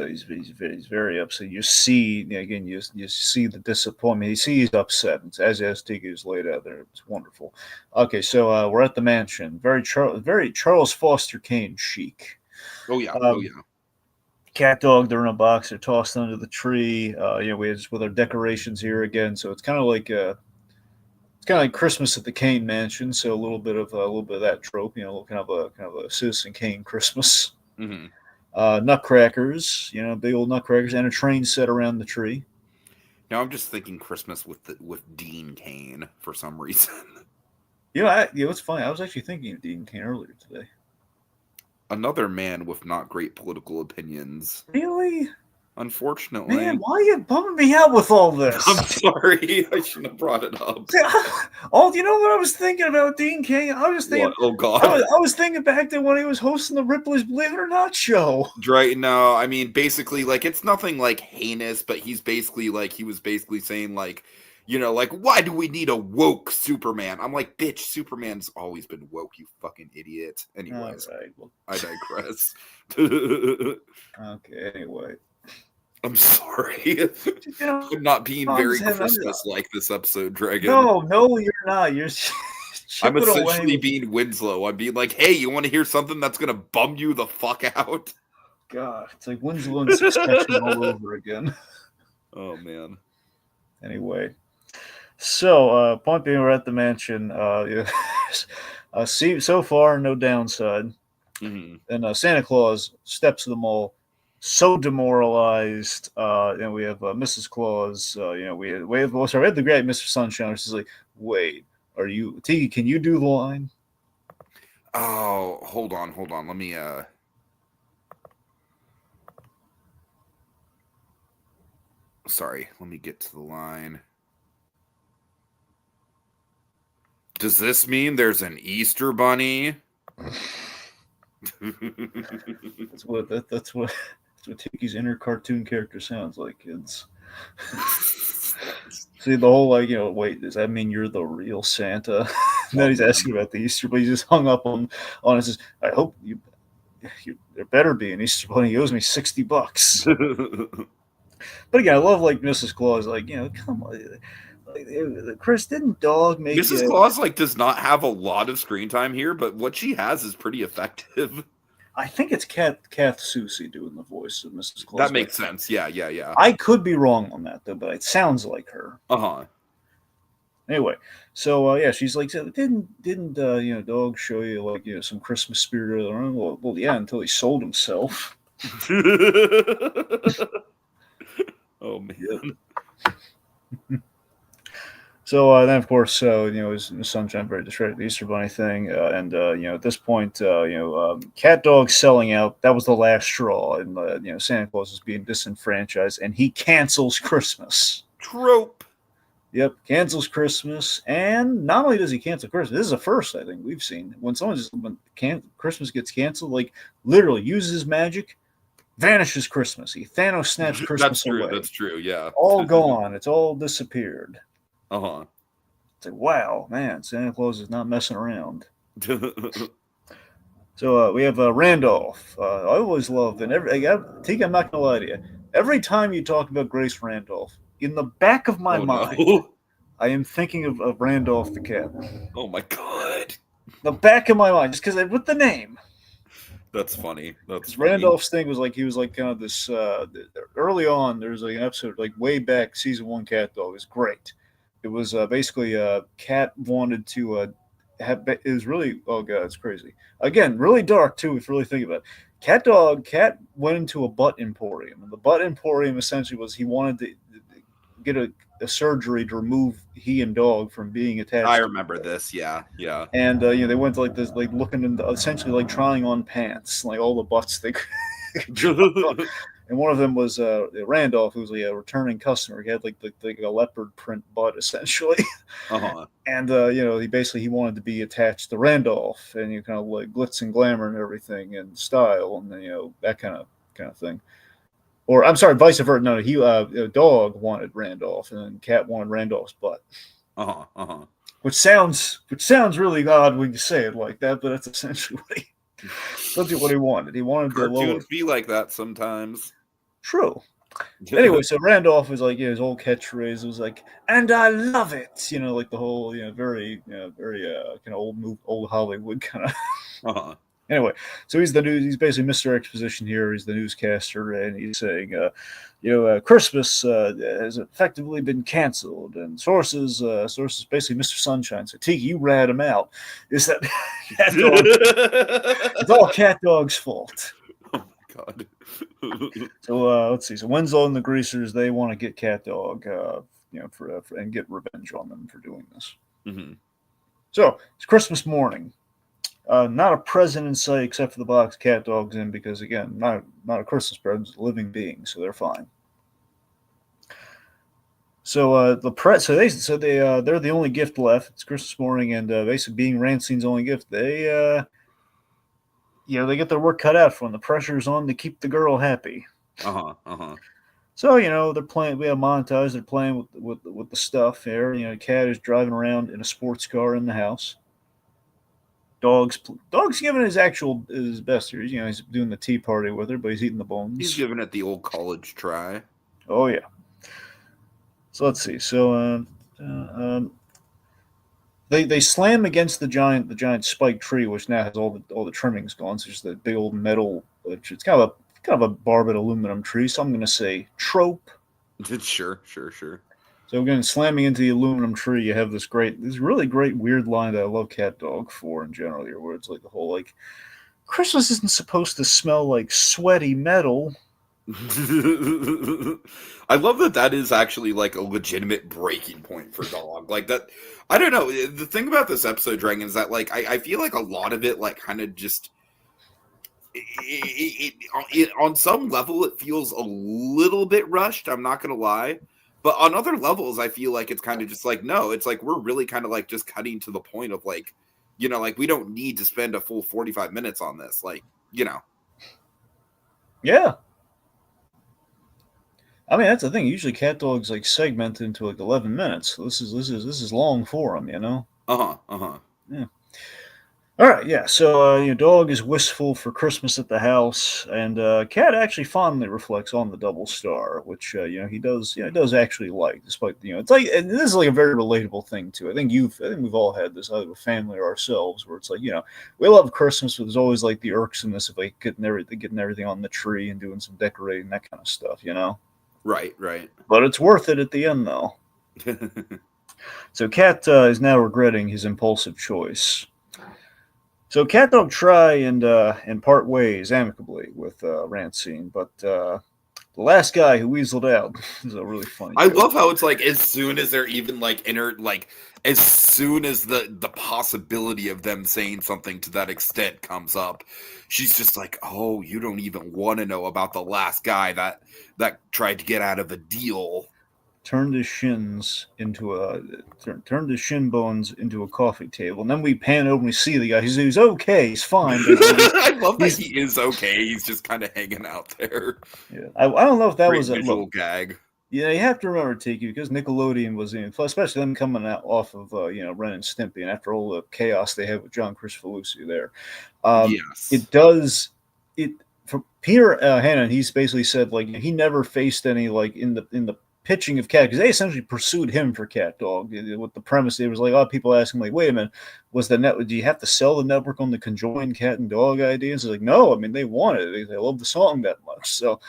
very upset. You see again, you see the disappointment. You see he's upset, as Tiki is laid out there. It's wonderful. Okay, so we're at the mansion. Very Charles Foster Kane chic. Oh yeah, Catdog, they're in a box. They're tossed under the tree. We have just with our decorations here again. So it's kind of like Christmas at the Kane Mansion. So a little bit of that trope. Kind of a Citizen Kane Christmas. Mm-hmm. Nutcrackers, big old nutcrackers, and a train set around the tree. Now I'm just thinking Christmas with Dean Cain for some reason. It's funny. I was actually thinking of Dean Cain earlier today. Another man with not great political opinions. Really? Unfortunately. Man, why are you bumming me out with all this? I'm sorry. I shouldn't have brought it up. You know what I was thinking about Dean Cain? I was thinking. What? Oh, God. I was thinking back to when he was hosting the Ripley's Believe It or Not show. Right. No, I mean, basically, like, it's nothing, like, heinous, but he was basically saying, like, why do we need a woke Superman? I'm like, bitch, Superman's always been woke, you fucking idiot. Anyways, right, well. I digress. Okay, anyway. I'm sorry. I'm not being very Christmas-like this episode, Dragon. No, you're not. You're I'm essentially being Winslow. I'm being like, hey, you want to hear something that's going to bum you the fuck out? God, it's like Winslow and Succession all over again. Oh, man. Anyway. So, point being, we're at the mansion. See, so far, no downside. Mm-hmm. And Santa Claus steps to the mall, so demoralized. And we have Mrs. Claus. We have the great Mr. Sunshine. She's like, wait, Tiki? Can you do the line? Oh, hold on. Let me. Sorry, let me get to the line. Does this mean there's an Easter bunny? That's what Tiki's inner cartoon character sounds like, kids. See the whole wait, does that mean you're the real Santa? And then he's asking about the Easter, but he just hung up on it. Says, I hope there better be an Easter bunny. He owes me $60. But again, I love Mrs. Claus. Come on. Chris, didn't Dog make Mrs. Claus does not have a lot of screen time here, but what she has is pretty effective. I think it's Kath Soucie doing the voice of Mrs. Claus. That makes sense. Yeah. I could be wrong on that though, but it sounds like her. Anyway, so she's like, didn't Dog show you some Christmas spirit? Well, yeah, until he sold himself. Oh man. So then, of course, his Sunshine very distracted the Easter Bunny thing, and at this point, Catdog selling out. That was the last straw, and Santa Claus is being disenfranchised, and he cancels Christmas. Trope. Yep, cancels Christmas, and not only does he cancel Christmas, this is a first I think we've seen when Christmas gets canceled, literally uses his magic, vanishes Christmas. He Thanos snaps Christmas away. That's true. Yeah, all gone. It's all disappeared. It's like, wow, man, Santa Claus is not messing around. So we have Randolph. I always love, and Tiki, I'm not going to lie to you. Every time you talk about Grace Randolph, in the back of my mind, I am thinking of Randolph the cat. Oh, my God. The back of my mind, just because with the name. That's funny. Randolph's thing was kind of this, early on, there's an episode, way back, season 1 Catdog. It was great. It was basically Cat wanted to it was really, oh god, it's crazy. Again, really dark too if you really think about it. Cat went into a butt emporium, and the butt emporium essentially was he wanted to get a surgery to remove he and Dog from being attached. I remember this, yeah. And they went to this, looking into essentially trying on pants, all the butts they could. and one of them was Randolph, who was a returning customer. He had like a leopard print butt, essentially. And he wanted to be attached to Randolph, and you kind of like glitz and glamour and everything, and style, and that kind of thing. Or I'm sorry, vice versa. No, Dog wanted Randolph, and then Cat wanted Randolph's butt. Which sounds really odd when you say it like that, but that's essentially what he wanted. He wanted cartoons be like that sometimes. True. Anyway, so Randolph was like, his old catchphrase was like, "And I love it," like the whole, very kind of old Hollywood kind of. Anyway, so he's basically Mr. Exposition here. He's the newscaster, and he's saying, Christmas has effectively been canceled, and sources basically Mr. Sunshine. So Tiki, you rat him out. Is that it's all Catdog's fault. Oh my god. So let's see. So Wenzel and the Greasers, they want to get Catdog, and get revenge on them for doing this. Mm-hmm. So it's Christmas morning. Not a present in sight except for the box Catdog's in, because again, not a Christmas present, it's a living being, so they're fine. So they're the only gift left. It's Christmas morning, and basically being Rancine's only gift, they get their work cut out for them. The pressure's on to keep the girl happy. So they're playing. We have montage. They're playing with the stuff here. Cat is driving around in a sports car in the house. Dog's giving his best here. He's doing the tea party with her, but he's eating the bones. He's giving it the old college try. Oh yeah. So let's see. So they slam against the giant spike tree, which now has all the trimmings gone. So it's just the big old metal. It's kind of a barbed aluminum tree. So I'm going to say trope. Sure. So again, slamming into the aluminum tree, you have this really great weird line that I love Catdog for in general here, where it's like the whole like, Christmas isn't supposed to smell like sweaty metal. I love that is actually like a legitimate breaking point for Dog. Like that, I don't know. The thing about this episode, Dragon, is that like I feel like a lot of it like kind of just it on some level it feels a little bit rushed. I'm not gonna lie. But on other levels, I feel like it's kind of just like, no, it's like we're really kind of like just cutting to the point of like, like we don't need to spend a full 45 minutes on this. Like, Yeah. I mean, that's the thing. Usually Catdog's like segmented into like 11 minutes. So this is long for him, Yeah. All right, yeah. So Dog is wistful for Christmas at the house, and Cat actually fondly reflects on the double star, which he does actually like, despite it's like, and this is like a very relatable thing too. I think we've all had this either with family or ourselves, where it's like we love Christmas, but there's always like the irksomeness of like getting everything on the tree and doing some decorating, that kind of stuff, Right. But it's worth it at the end, though. So Cat is now regretting his impulsive choice. So Catdog try and part ways amicably with Rancine, but the last guy who weaseled out is a really funny. I love how it's like as soon as they're even like as soon as the possibility of them saying something to that extent comes up, she's just like, "Oh, you don't even want to know about the last guy that tried to get out of a deal." Turned his shin bones into a coffee table, and then we pan over and we see the guy. He's okay. He's fine. I love that he is okay. He's just kind of hanging out there. Yeah, I don't know if that was a visual gag. Yeah, you have to remember, Tiki, because Nickelodeon was especially them coming out off of Ren and Stimpy, and after all the chaos they had with John Kricfalusi there, yes, it does it for Peter Hannon. He's basically said like he never faced any like in the pitching of Cat, because they essentially pursued him for Catdog with the premise. It was like, people asking like, wait a minute, was the net? Do you have to sell the network on the conjoined cat and dog ideas? It's like, no, I mean they wanted it. They love the song that much. So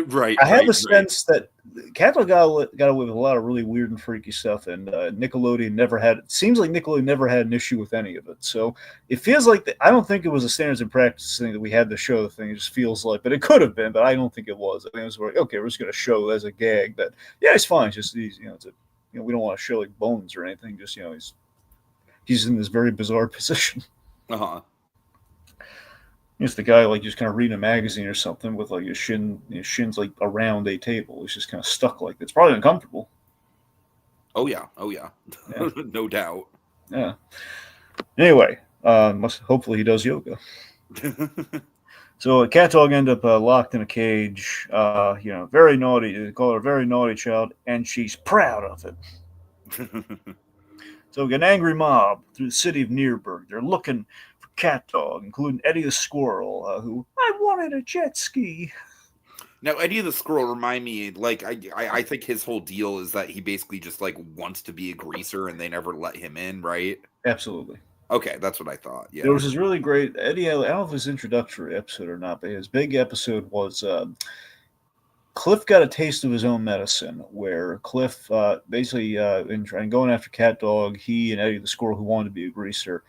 right. I have a sense that Catdog got away with a lot of really weird and freaky stuff, and Nickelodeon never had. It seems like Nickelodeon never had an issue with any of it. So it feels like I don't think it was a standards and practice thing that we had to show the thing. It just feels like, but it could have been, but I don't think it was. I think it was like, okay, we're just going to show as a gag that it's fine. It's just we don't want to show like bones or anything. Just he's in this very bizarre position. It's the guy like just kind of reading a magazine or something with like his shins like around a table. He's just kind of stuck like that. It's probably uncomfortable. Oh yeah, Yeah. no doubt. Yeah. Anyway, hopefully he does yoga. So Catdog ended up locked in a cage. Very naughty. They call her a very naughty child, and she's proud of it. So we get an angry mob through the city of Nierberg. They're looking for Catdog, including Eddie the Squirrel, who I wanted a jet ski. Now, Eddie the Squirrel remind me, like, I think his whole deal is that he basically just like wants to be a greaser, and they never let him in, right? Absolutely. Okay, that's what I thought. Yeah, there was this really great Eddie. I don't know if it was introductory episode or not, but his big episode was Cliff got a taste of his own medicine, where Cliff basically in trying going after Catdog, he and Eddie the Squirrel, who wanted to be a greaser,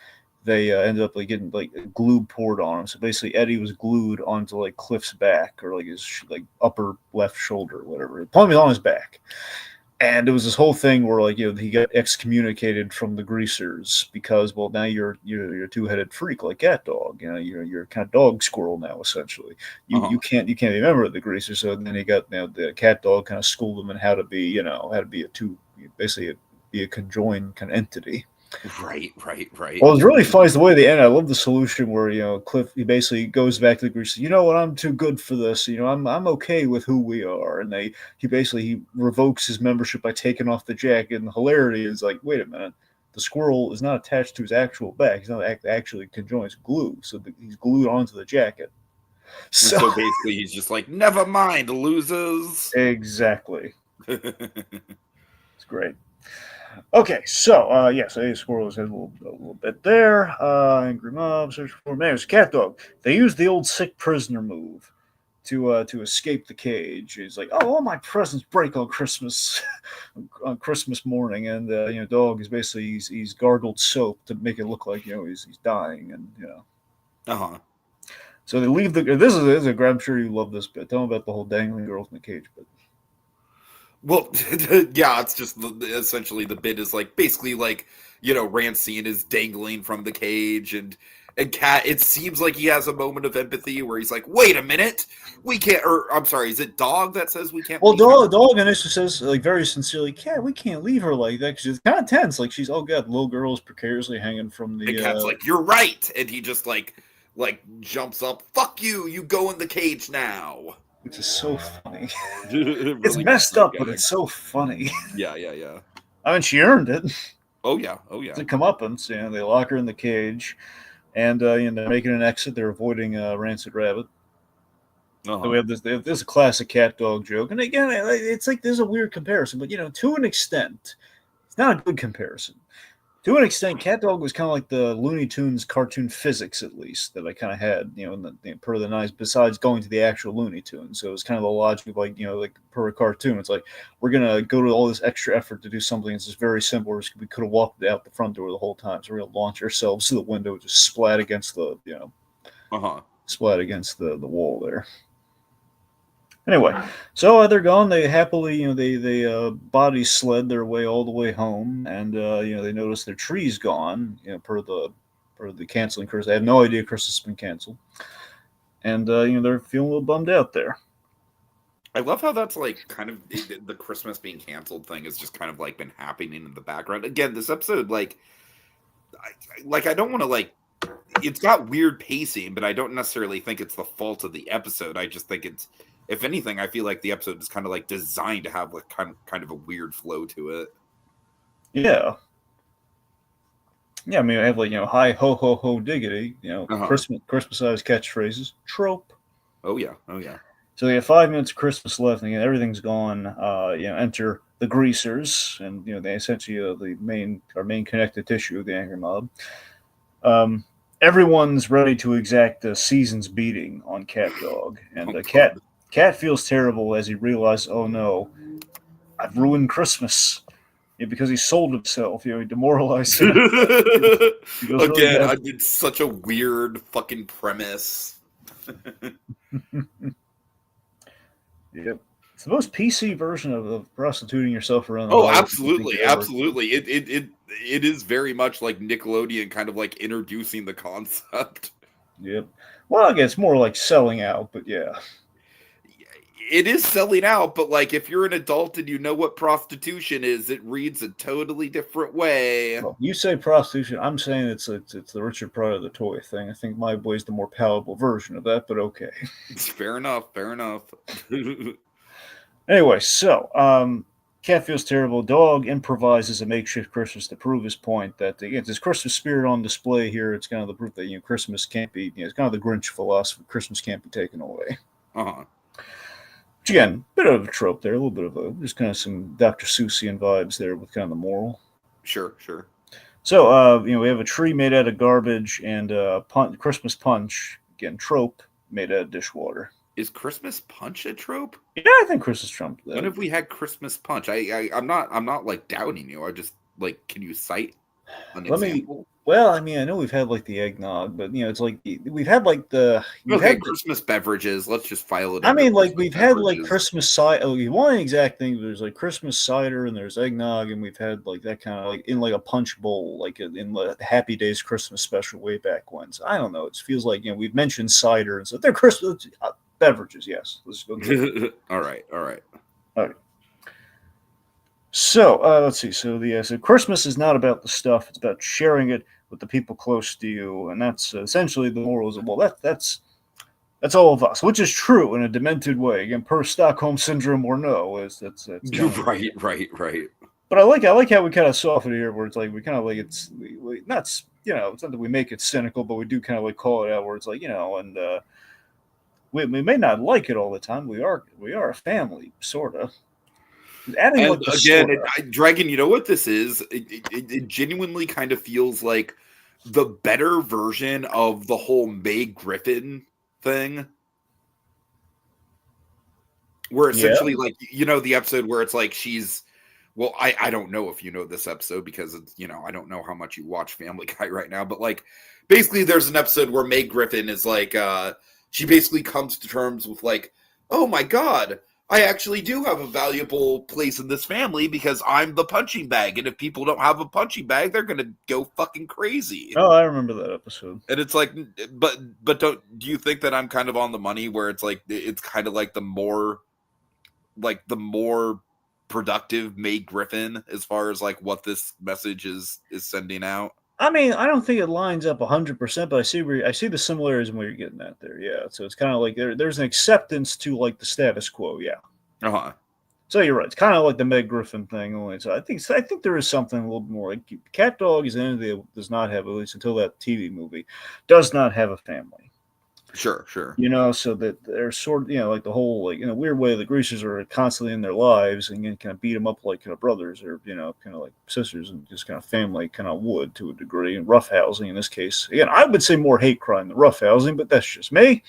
they ended up like getting like glue poured on him. So basically, Eddie was glued onto like Cliff's back or like his like upper left shoulder, or whatever. Probably on his back. And it was this whole thing where, like, he got excommunicated from the greasers because, well, now you're a two-headed freak like Catdog. You're kind of dog squirrel now, essentially. You can't be a member of the greasers. So then he got the Catdog kind of schooled him in how to be a conjoined kind of entity. Right. Well, it's really funny is the way they end. I love the solution where Cliff he basically goes back to the greasers. You know what? I'm too good for this. I'm okay with who we are. And he revokes his membership by taking off the jacket. And the hilarity is like, wait a minute, the squirrel is not attached to his actual back. He's not actually conjoined. It's glue, so he's glued onto the jacket. So basically, he's just like, never mind, losers. Exactly. It's great. Okay, so Eddie Squirrel has a little bit there. Angry mob search for names. Catdog. They use the old sick prisoner move to escape the cage. He's like, oh, all my presents break on Christmas morning, and Dog is basically he's gargled soap to make it look like he's dying, and. So they leave the. This is a. I'm sure you love this bit. Tell them about the whole dangling girls in the cage bit. Well, yeah, it's just essentially the bit is like basically like Rancine is dangling from the cage, and Cat. It seems like he has a moment of empathy where he's like, "Wait a minute, we can't." Or I'm sorry, is it Dog that says we can't? Well, Dog initially says like very sincerely, "Cat, we can't leave her like that." Because it's kind of tense. Like she's the little girl is precariously hanging from the. And Cat's like, "You're right," and he just like jumps up. Fuck you! You go in the cage now. Which is so funny. Really it's messed up, but it's so funny. Yeah. I mean, she earned it. Oh yeah. It's a comeuppance. They lock her in the cage, and they're making an exit. They're avoiding Rancid Rabbit. So we have this. This is a classic Catdog joke, and again, it's like there's a weird comparison, but to an extent, it's not a good comparison. To an extent, Catdog was kind of like the Looney Tunes cartoon physics, at least, that I kind of had, per the nice, besides going to the actual Looney Tunes. So it was kind of the logic of like per a cartoon. It's like, we're going to go to all this extra effort to do something that's just very simple. We could have walked out the front door the whole time. So we're going to launch ourselves to the window, just splat against the, splat against the wall there. Anyway, so they're gone. They happily, they body sled their way all the way home, and they notice their tree's gone. Per the canceling curse. They have no idea Christmas has been canceled, and they're feeling a little bummed out there. I love how that's like kind of the Christmas being canceled thing has just kind of like been happening in the background. Again, this episode, I don't want to it's got weird pacing, but I don't necessarily think it's the fault of the episode. I just think it's. If anything, I feel like the episode is kind of like designed to have like kind of a weird flow to it. Yeah. Yeah, I mean, I have hi ho ho ho diggity, Christmas-sized catchphrases, trope. Oh yeah. So they have 5 minutes of Christmas left, and everything's gone. Enter the greasers, and they essentially the main connective tissue of the angry mob. Everyone's ready to exact the season's beating on Catdog, and Cat feels terrible as he realizes, oh no, I've ruined Christmas. Because he sold himself, he demoralized him. Again, it's such a weird fucking premise. Yep. It's the most PC version of prostituting yourself around the hall. Absolutely. It is very much like Nickelodeon kind of like introducing the concept. Yep. Well, I guess more like selling out, but yeah. It is selling out, but like if you're an adult and you know what prostitution is, it reads a totally different way. Well, you say prostitution. I'm saying it's the Richard Pryor the toy thing. I think My Boy's the more palatable version of that, but okay. Fair enough. Fair enough. Anyway, so Cat feels terrible. Dog improvises a makeshift Christmas to prove his point that again, this Christmas spirit on display here. It's kind of the proof that Christmas can't be. It's kind of the Grinch philosophy. Christmas can't be taken away. Uh-huh. Which again, bit of a trope there, a little bit of just kind of some Dr. Seussian vibes there with kind of the moral. Sure. So we have a tree made out of garbage and Christmas punch again trope made out of dishwater. Is Christmas punch a trope? Yeah, I think Christmas trumped that. When have we had Christmas punch? I'm not like doubting you. I just like, can you cite an example? Well, I mean, I know we've had like the eggnog, but it's like we've had like Christmas beverages. Let's just file it. I mean, like we've had like Christmas cider. Oh, one exact thing. There's like Christmas cider and there's eggnog, and we've had like that kind of like in like a punch bowl, like in the Happy Days Christmas special way back when. So I don't know. It feels like we've mentioned cider and so they're Christmas beverages. Yes, let's go. All right. Okay. So let's see. So so Christmas is not about the stuff; it's about sharing it with the people close to you, and that's essentially the morals of that's all of us, which is true in a demented way. Again, per Stockholm syndrome or no, that's right. But I like how we kind of soften it here, where it's like we kind of like it's not it's not that we make it cynical, but we do kind of like call it out, where it's like and we may not like it all the time. We are a family, sort of. Adding and again, Dragon, you know what this is? It genuinely kind of feels like the better version of the whole May Griffin thing. Where essentially, like, the episode where it's like she's... Well, I don't know if you know this episode because it's, I don't know how much you watch Family Guy right now. But, like, basically there's an episode where May Griffin is like... she basically comes to terms with, like, oh, my God, I actually do have a valuable place in this family because I'm the punching bag. And if people don't have a punching bag, they're going to go fucking crazy. Oh, I remember that episode. And it's like, but do you think that I'm kind of on the money where it's like, it's kind of like the more productive May Griffin as far as like what this message is sending out? I mean, I don't think it lines up 100%, but I see the similarities in what you're getting at there. Yeah, so it's kind of like there's an acceptance to like the status quo. Yeah. So you're right. It's kind of like the Meg Griffin thing. Only so I think there is something a little bit more. Like Catdog is does not have, at least until that TV movie, does not have a family. Sure. So that they're sort of, like the whole, like in a weird way, the Greasers are constantly in their lives and kind of beat them up like brothers or kind of like sisters and just kind of family kind of would to a degree, and roughhousing in this case. Again, I would say more hate crime than roughhousing, but that's just me.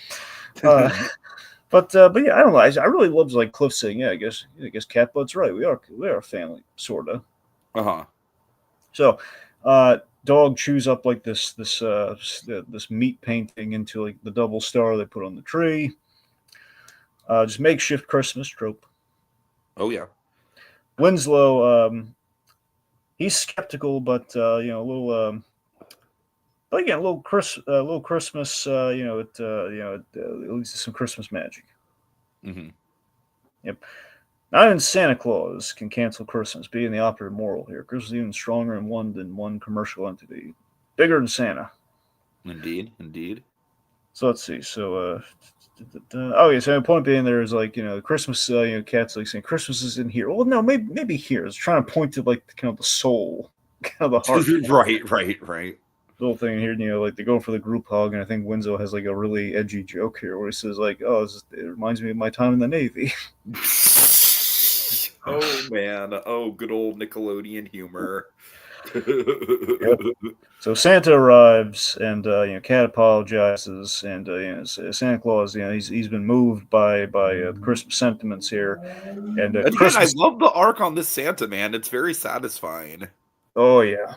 But yeah, I don't know. I really love like Cliff saying, yeah, I guess Catbutt's right. We are a family, sort of. So, Dog chews up like this meat painting into like the double star they put on the tree. Just makeshift Christmas trope. Oh yeah. Winslow, he's skeptical, but a little. But again, a little Christmas. It leads to some Christmas magic. Mm-hmm. Yep. Not even Santa Claus can cancel Christmas, being the operative moral here. Christmas is even stronger in one commercial entity. Bigger than Santa. Indeed. So let's see. So, so my point being there is like, Christmas, Cat's like saying Christmas is in here. Well, no, maybe here. It's trying to point to like kind of the soul, kind of the heart. Right. The whole thing here, like they go for the group hug, and I think Winslow has like a really edgy joke here where he says like, "Oh, it reminds me of my time in the Navy." Oh man! Oh, good old Nickelodeon humor. Yep. So Santa arrives, and Cat apologizes, and Santa Claus, he's been moved by the Christmas sentiments here, and I love the arc on this Santa, man. It's very satisfying. Oh yeah.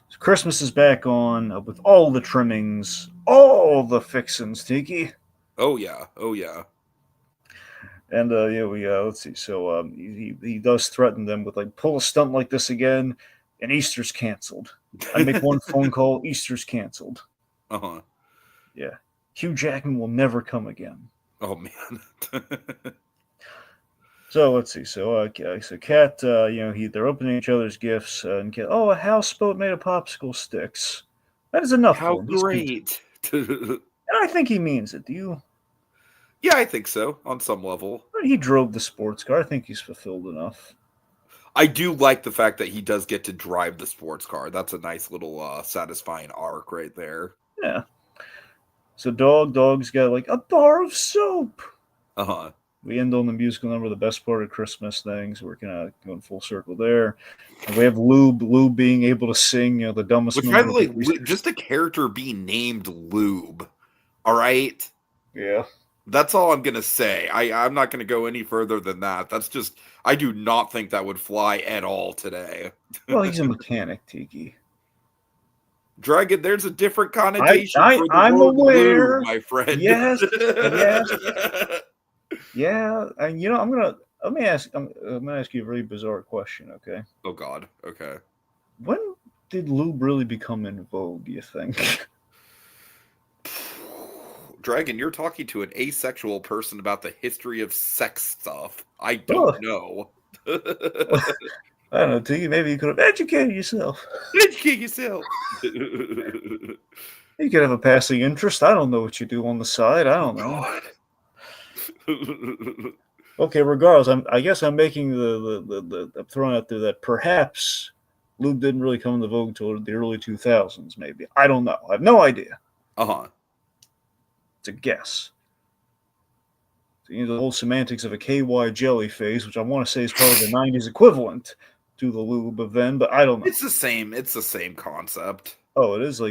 So Christmas is back on with all the trimmings, all the fixins, Tiki. Oh yeah. And let's see. So he does threaten them with like, pull a stunt like this again, and Easter's canceled. I make one phone call, Easter's canceled. Yeah. Hugh Jackman will never come again. Oh man. So let's see. So Cat, they're opening each other's gifts, and Cat, a houseboat made of popsicle sticks. That is enough How for him. He's great. and I think he means it. Do you? Yeah, I think so, on some level. He drove the sports car. I think he's fulfilled enough. I do like the fact that he does get to drive the sports car. That's a nice little satisfying arc right there. Yeah. So Dog's got like a bar of soap. Uh-huh. We end on the musical number, the best part of Christmas things. We're kind of going full circle there. And we have Lube being able to sing, the dumbest. Which, by the way, just a character being named Lube. All right? Yeah. That's all I'm going to say. I'm not going to go any further than that. That's just, I do not think that would fly at all today. Well, he's a mechanic, Tiki. Dragon, there's a different connotation for the I'm word aware, lube, my friend. Yes. Yeah, and let me ask you a really bizarre question, okay? Oh God, okay. When did lube really become in vogue, do you think? Dragon, you're talking to an asexual person about the history of sex stuff. I don't know. I don't know, Tiki, maybe you could have educated yourself. Educate yourself. You could have a passing interest. I don't know what you do on the side. I don't know. Okay, regardless, I guess I'm making I'm throwing out there that perhaps lube didn't really come into vogue until the early 2000s, maybe. I don't know. I have no idea. Uh-huh. It's a guess. So, the whole semantics of a KY jelly phase, which I want to say is probably the 90s equivalent to the lube of then, but I don't know. It's the same concept. Oh, it is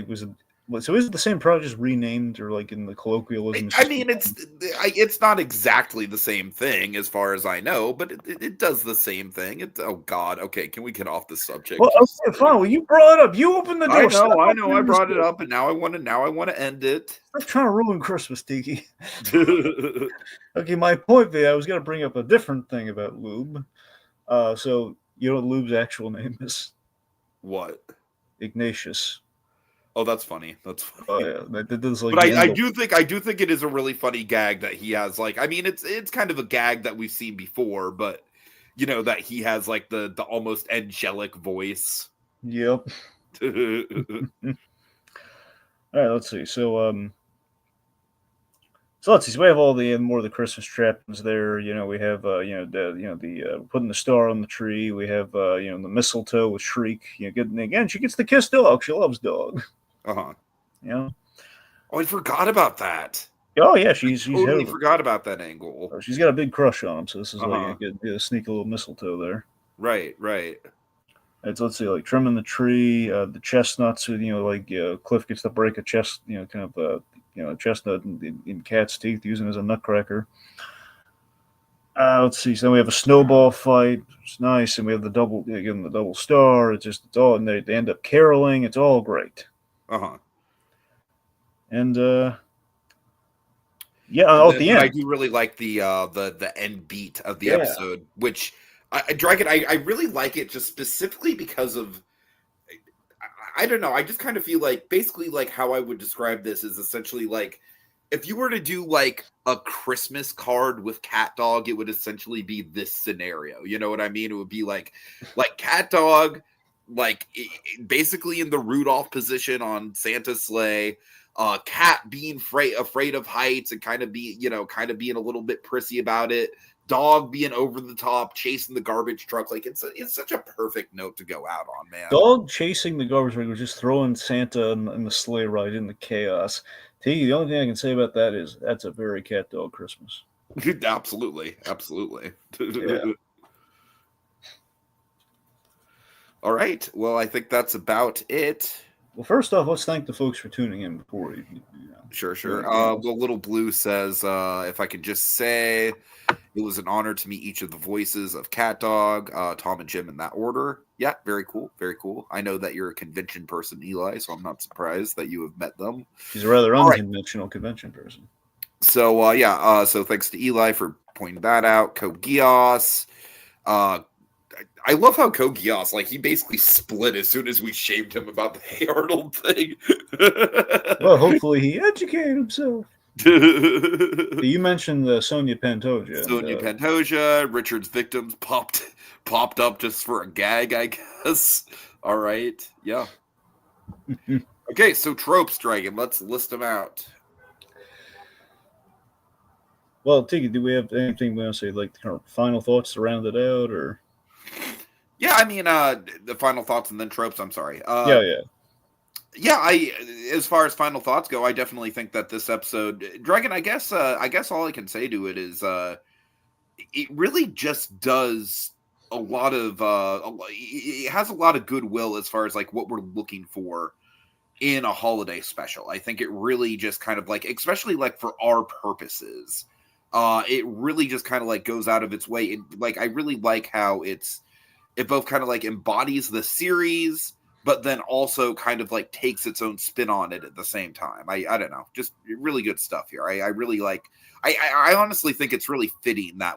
so is it the same product just renamed or like in the colloquialism? I mean, it's not exactly the same thing as far as I know, but it does the same thing. Oh God, okay, can we get off this subject? Well, okay, fine. Well, you brought it up. You opened the door. I know. I brought it up, and now I want to end it. I'm trying to ruin Christmas, Tiki. Okay, my point there, I was going to bring up a different thing about lube. So you know what lube's actual name is? What? Ignatius. Oh, that's funny. That's funny. Oh yeah, that is like. But I do think it is a really funny gag that he has. Like, I mean, it's kind of a gag that we've seen before, but that he has like the almost angelic voice. Yep. All right, let's see. So let's see. So we have all the more of the Christmas trappings there. We have the putting the star on the tree. We have the mistletoe with Shriek. Again, she gets the kiss dog. She loves dog. Uh-huh. Yeah. Oh, I forgot about that. Oh yeah, she's totally forgot about that angle. She's got a big crush on him, so this is like a sneaky little mistletoe there. Right. Let's see, like trimming the tree, the chestnuts. Cliff gets to break a a chestnut in Cat's teeth, using it as a nutcracker. Let's see. So we have a snowball fight. It's nice, and we have the double star. It's all, and they end up caroling. It's all great. Uh-huh. And at the end, I do really like the end beat of the episode, which Dragon, I really like it just specifically because of, I don't know, I just kind of feel like basically like how I would describe this is essentially like if you were to do like a Christmas card with Catdog, it would essentially be this scenario. You know what I mean? It would be like Catdog, like basically in the Rudolph position on Santa's sleigh, Cat being afraid of heights and kind of being a little bit prissy about it. Dog being over the top, chasing the garbage truck. Like it's such a perfect note to go out on, man. Dog chasing the garbage truck was just throwing Santa and the sleigh ride in the chaos. The only thing I can say about that is that's a very Catdog Christmas. Absolutely. Yeah. All right. Well, I think that's about it. Well, first off, let's thank the folks for tuning in before we. Sure. Well, Little Blue says, if I could just say, it was an honor to meet each of the voices of Catdog, Tom and Jim in that order. Yeah, very cool. I know that you're a convention person, Eli, so I'm not surprised that you have met them. She's a rather unconventional convention person. So, so thanks to Eli for pointing that out. Code Geass. I love how Kogias, like, he basically split as soon as we shaved him about the Hey Arnold thing. Well, hopefully he educated himself. You mentioned Sonia Pantoja. Sonia Pantoja, Richard's victims popped up just for a gag, I guess. All right, yeah. Okay, so tropes, Dragon. Let's list them out. Well, Tiki, do we have anything we want to say, like kind of final thoughts to round it out, or? Yeah, I mean, the final thoughts and then tropes. I'm sorry. Yeah. As far as final thoughts go, I definitely think that this episode, Dragon, I guess all I can say to it is, it really just does a lot of, it has a lot of goodwill as far as like what we're looking for in a holiday special. I think it really just kind of like, especially like for our purposes, it really just kind of like goes out of its way. I really like how it both kind of like embodies the series, but then also kind of like takes its own spin on it at the same time. I don't know, just really good stuff here. I really like, I honestly think it's really fitting that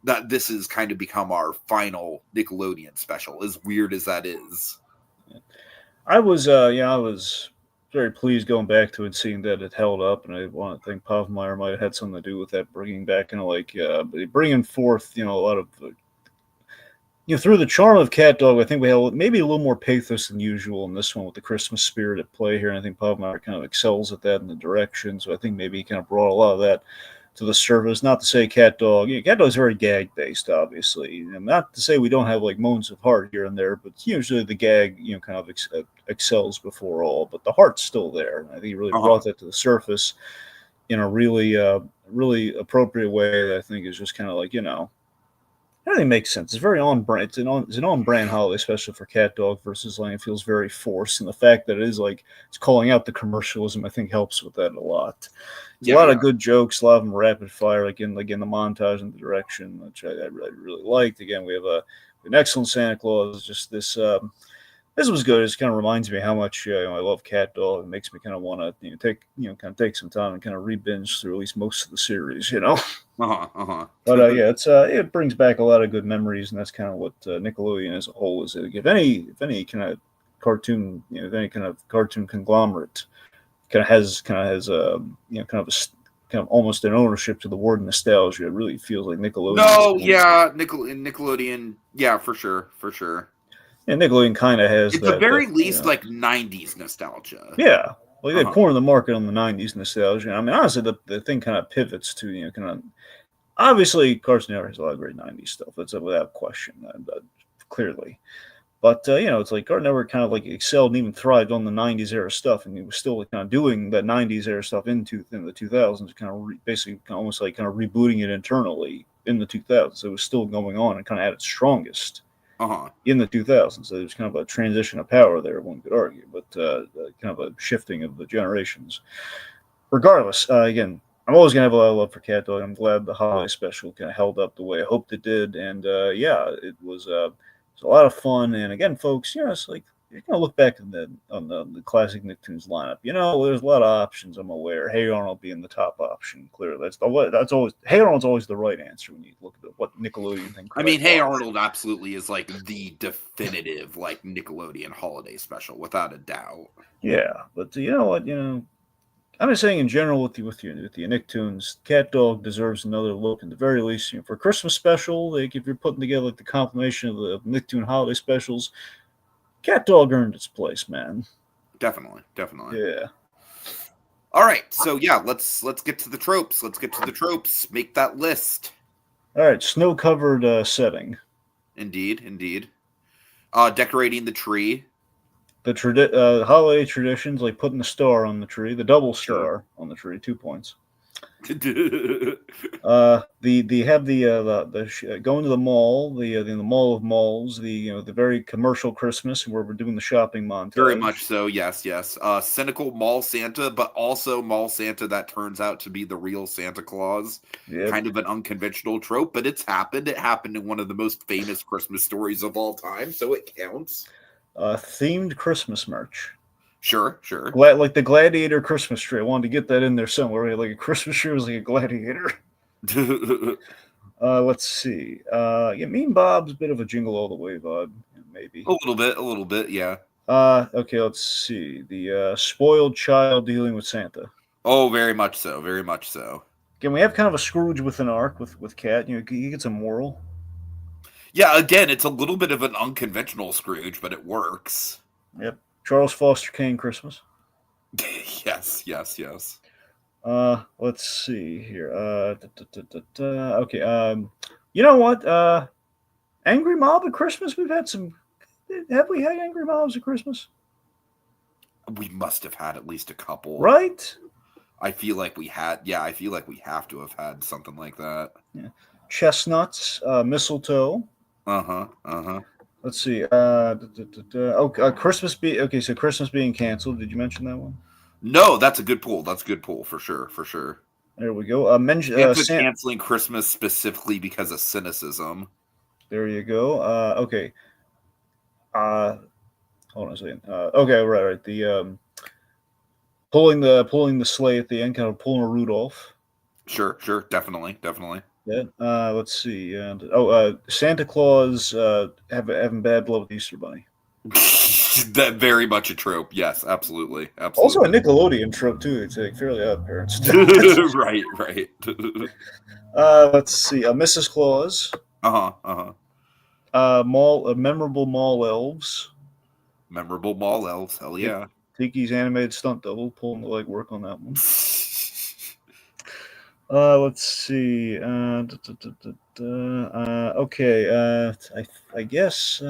that this has kind of become our final Nickelodeon special, as weird as that is. I was very pleased going back to it, seeing that it held up, and I want to think Pavmeyer might have had something to do with that, bringing back, bringing forth, a lot of, through the charm of Catdog. I think we had maybe a little more pathos than usual in this one with the Christmas spirit at play here, and I think Pavmeyer kind of excels at that in the direction, so I think maybe he kind of brought a lot of that to the surface. Not to say Catdog, Catdog is very gag based, obviously. Not to say we don't have like moments of heart here and there, but usually the gag, kind of excels before all. But the heart's still there. I think he really brought that to the surface in a really, really appropriate way. That I think is just kind of like everything makes sense. It's very on brand. It's an on brand holiday, especially for Catdog versus like it feels very forced, and the fact that it is like it's calling out the commercialism, I think helps with that a lot. A lot of good jokes, a lot of them rapid fire, like in the montage and the direction, which I really liked. Again, we have an excellent Santa Claus. Just this was good. It kind of reminds me how much I love Catdog. It makes me kind of want to take some time and kind of re-binge through at least most of the series, But it brings back a lot of good memories, and that's kind of what Nickelodeon as a whole is. If any kind of cartoon, if any kind of cartoon conglomerate kind of almost an ownership to the word nostalgia. It really feels like Nickelodeon. No, yeah, Nickelodeon, yeah, for sure. Yeah, Nickelodeon kind of has at the very least like 90s nostalgia. Yeah, like they corner the market on the 90s nostalgia. I mean, honestly, the thing kind of pivots to obviously Cartoon Network has a lot of great 90s stuff. That's without question, clearly. But, it's like Cartoon Network kind of like excelled and even thrived on the 90s era stuff. And it was still kind of doing that 90s era stuff in the 2000s, kind of basically almost like kind of rebooting it internally in the 2000s. It was still going on and kind of at its strongest in the 2000s. So there's kind of a transition of power there, one could argue, but kind of a shifting of the generations. Regardless, again, I'm always going to have a lot of love for Catdog. I'm glad the holiday special kind of held up the way I hoped it did. And, it was... It's a lot of fun, and again, folks, it's like you're gonna look back on the classic Nicktoons lineup. There's a lot of options. I'm aware. Hey Arnold being the top option. Clearly, that's always Hey Arnold's always the right answer when you look at what Nickelodeon think. I mean, Hey Arnold absolutely is like the definitive like Nickelodeon holiday special, without a doubt. Yeah, but you know what? I'm just saying in general with the Nicktoons, Catdog deserves another look. At the very least, for a Christmas special, like if you're putting together like the compilation of the Nicktoon holiday specials, Catdog earned its place, man. Definitely. Yeah. All right, so let's get to the tropes. Make that list. All right, snow-covered setting. Indeed. Decorating the tree. The holiday traditions, like putting the star on the tree, the double star on the tree, 2 points. Going to the mall, the Mall of Malls, the very commercial Christmas where we're doing the shopping montage. Very much so, yes. Cynical mall Santa, but also mall Santa that turns out to be the real Santa Claus. Yep. Kind of an unconventional trope, but it's happened. It happened in one of the most famous Christmas stories of all time, so it counts. Themed Christmas merch. Sure. Like the gladiator Christmas tree. I wanted to get that in there somewhere. Like a Christmas tree was like a gladiator. Let's see. Yeah, Mean Bob's a bit of a Jingle All the Way vibe, maybe. A little bit, yeah. Okay, let's see. The spoiled child dealing with Santa. Oh, very much so, very much so. Again, we have kind of a Scrooge with an arc with Cat. You know, he gets a moral. Yeah, again, it's a little bit of an unconventional Scrooge, but it works. Yep. Charles Foster Kane Christmas. Yes, yes, yes. Let's see here. Okay. You know what? Angry Mob at Christmas. We've had some. Have we had Angry Mobs at Christmas? We must have had at least a couple. Right? I feel like we had. Yeah, I feel like we have to have had something like that. Yeah. Chestnuts, mistletoe. Let's see. Christmas okay, so Christmas being canceled. Did you mention that one? No, that's a good pull. That's a good pull for sure. For sure. There we go. Canceling Christmas specifically because of cynicism. There you go. Okay. Hold on a second. Okay, right. The pulling the sleigh at the end, kind of pulling a Rudolph. Sure, definitely. Yeah. Let's see. And Santa Claus having bad blood with Easter Bunny. That very much a trope. Yes, absolutely. Also a Nickelodeon trope too. It's like Fairly Odd Parents. right. Let's see. Mrs. Claus. Memorable mall elves. Memorable mall elves. Hell yeah. Tiki's animated stunt double, pulling the legwork on that one. Let's see. Okay. I guess.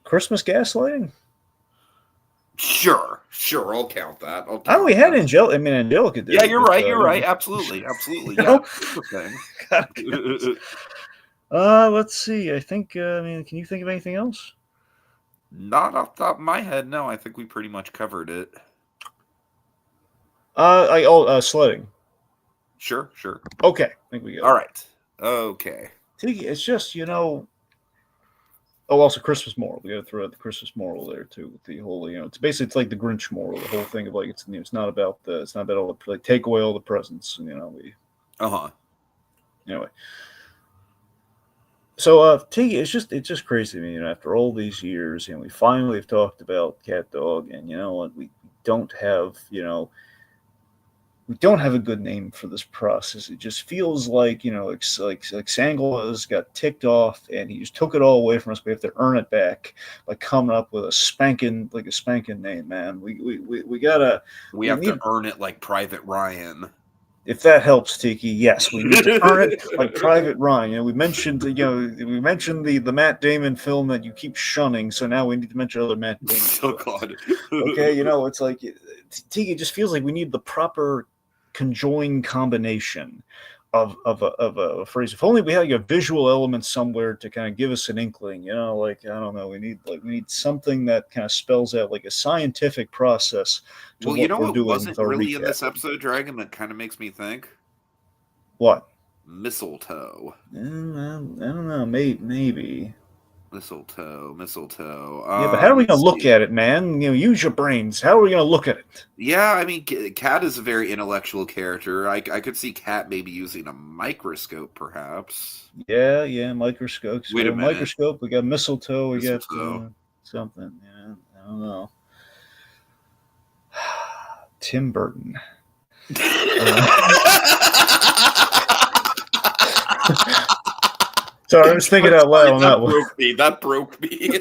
Christmas gaslighting. Sure. I'll count that. We had Angelica. I mean, Angelica did. Yeah, you're right. Absolutely. Yeah. Let's see. I think. Can you think of anything else? Not off the top of my head. No, I think we pretty much covered it. Sledding. Sure. Okay, I think we got. All right. Okay. It's just also Christmas moral. We got to throw out the Christmas moral there too. With the whole, it's basically like the Grinch moral. The whole thing of like it's not about all the take away all the presents. And, Anyway. So Tiki, it's just crazy to me. After all these years, we finally have talked about Catdog, and what, we don't have we don't have a good name for this process. It just feels like like Sangle has got ticked off, and he just took it all away from us. We have to earn it back by coming up with a spanking name, man. We gotta. We have to earn it like Private Ryan. If that helps, Tiki, yes, we need to earn it like Private Ryan. We mentioned the Matt Damon film that you keep shunning, so now we need to mention other Matt Damon. Oh God. Okay, it's like Tiki just feels like we need the proper conjoined combination of a phrase. If only we had a visual element somewhere to kind of give us an inkling. I don't know. We need something that kind of spells out like a scientific process. Well, what wasn't really in this episode, Dragon, that kind of makes me think. What? Mistletoe. I don't know. Maybe. Mistletoe. Yeah, but how are we going to look at it, man? Use your brains. How are we going to look at it? Yeah, I mean, Cat is a very intellectual character. I could see Cat maybe using a microscope, perhaps. Yeah, microscope. Wait a minute. Microscope. We got mistletoe. We got something. Yeah, I don't know. Tim Burton. Sorry, I was thinking out loud on that one. That broke me.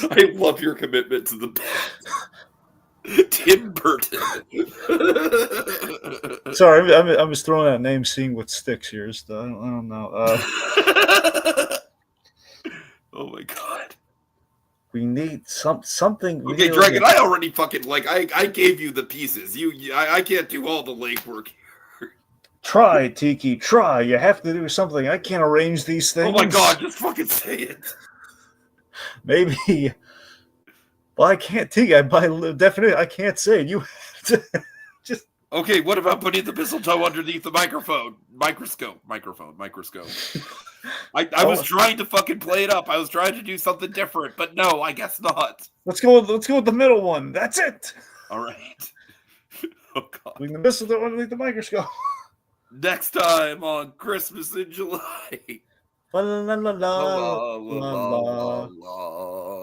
I love your commitment to the Tim Burton. Sorry, I was throwing out names, seeing what sticks here. So I don't know. Oh my God. We need something. Okay, Dragon, I already fucking I gave you the pieces. I can't do all the legwork here. Try, Tiki, try. You have to do something. I can't arrange these things. Oh my God, just fucking say it. Maybe. Well, I can't, Tiki. Definitely, I can't say it. You have to just. Okay, what about putting the mistletoe underneath the microphone? Microscope. I was trying to fucking play it up. I was trying to do something different, but no, I guess not. Let's go with the middle one. That's it. All right. Oh God. We can miss the underneath the microscope. Next time on Christmas in July. La la la la La la la la la la. la.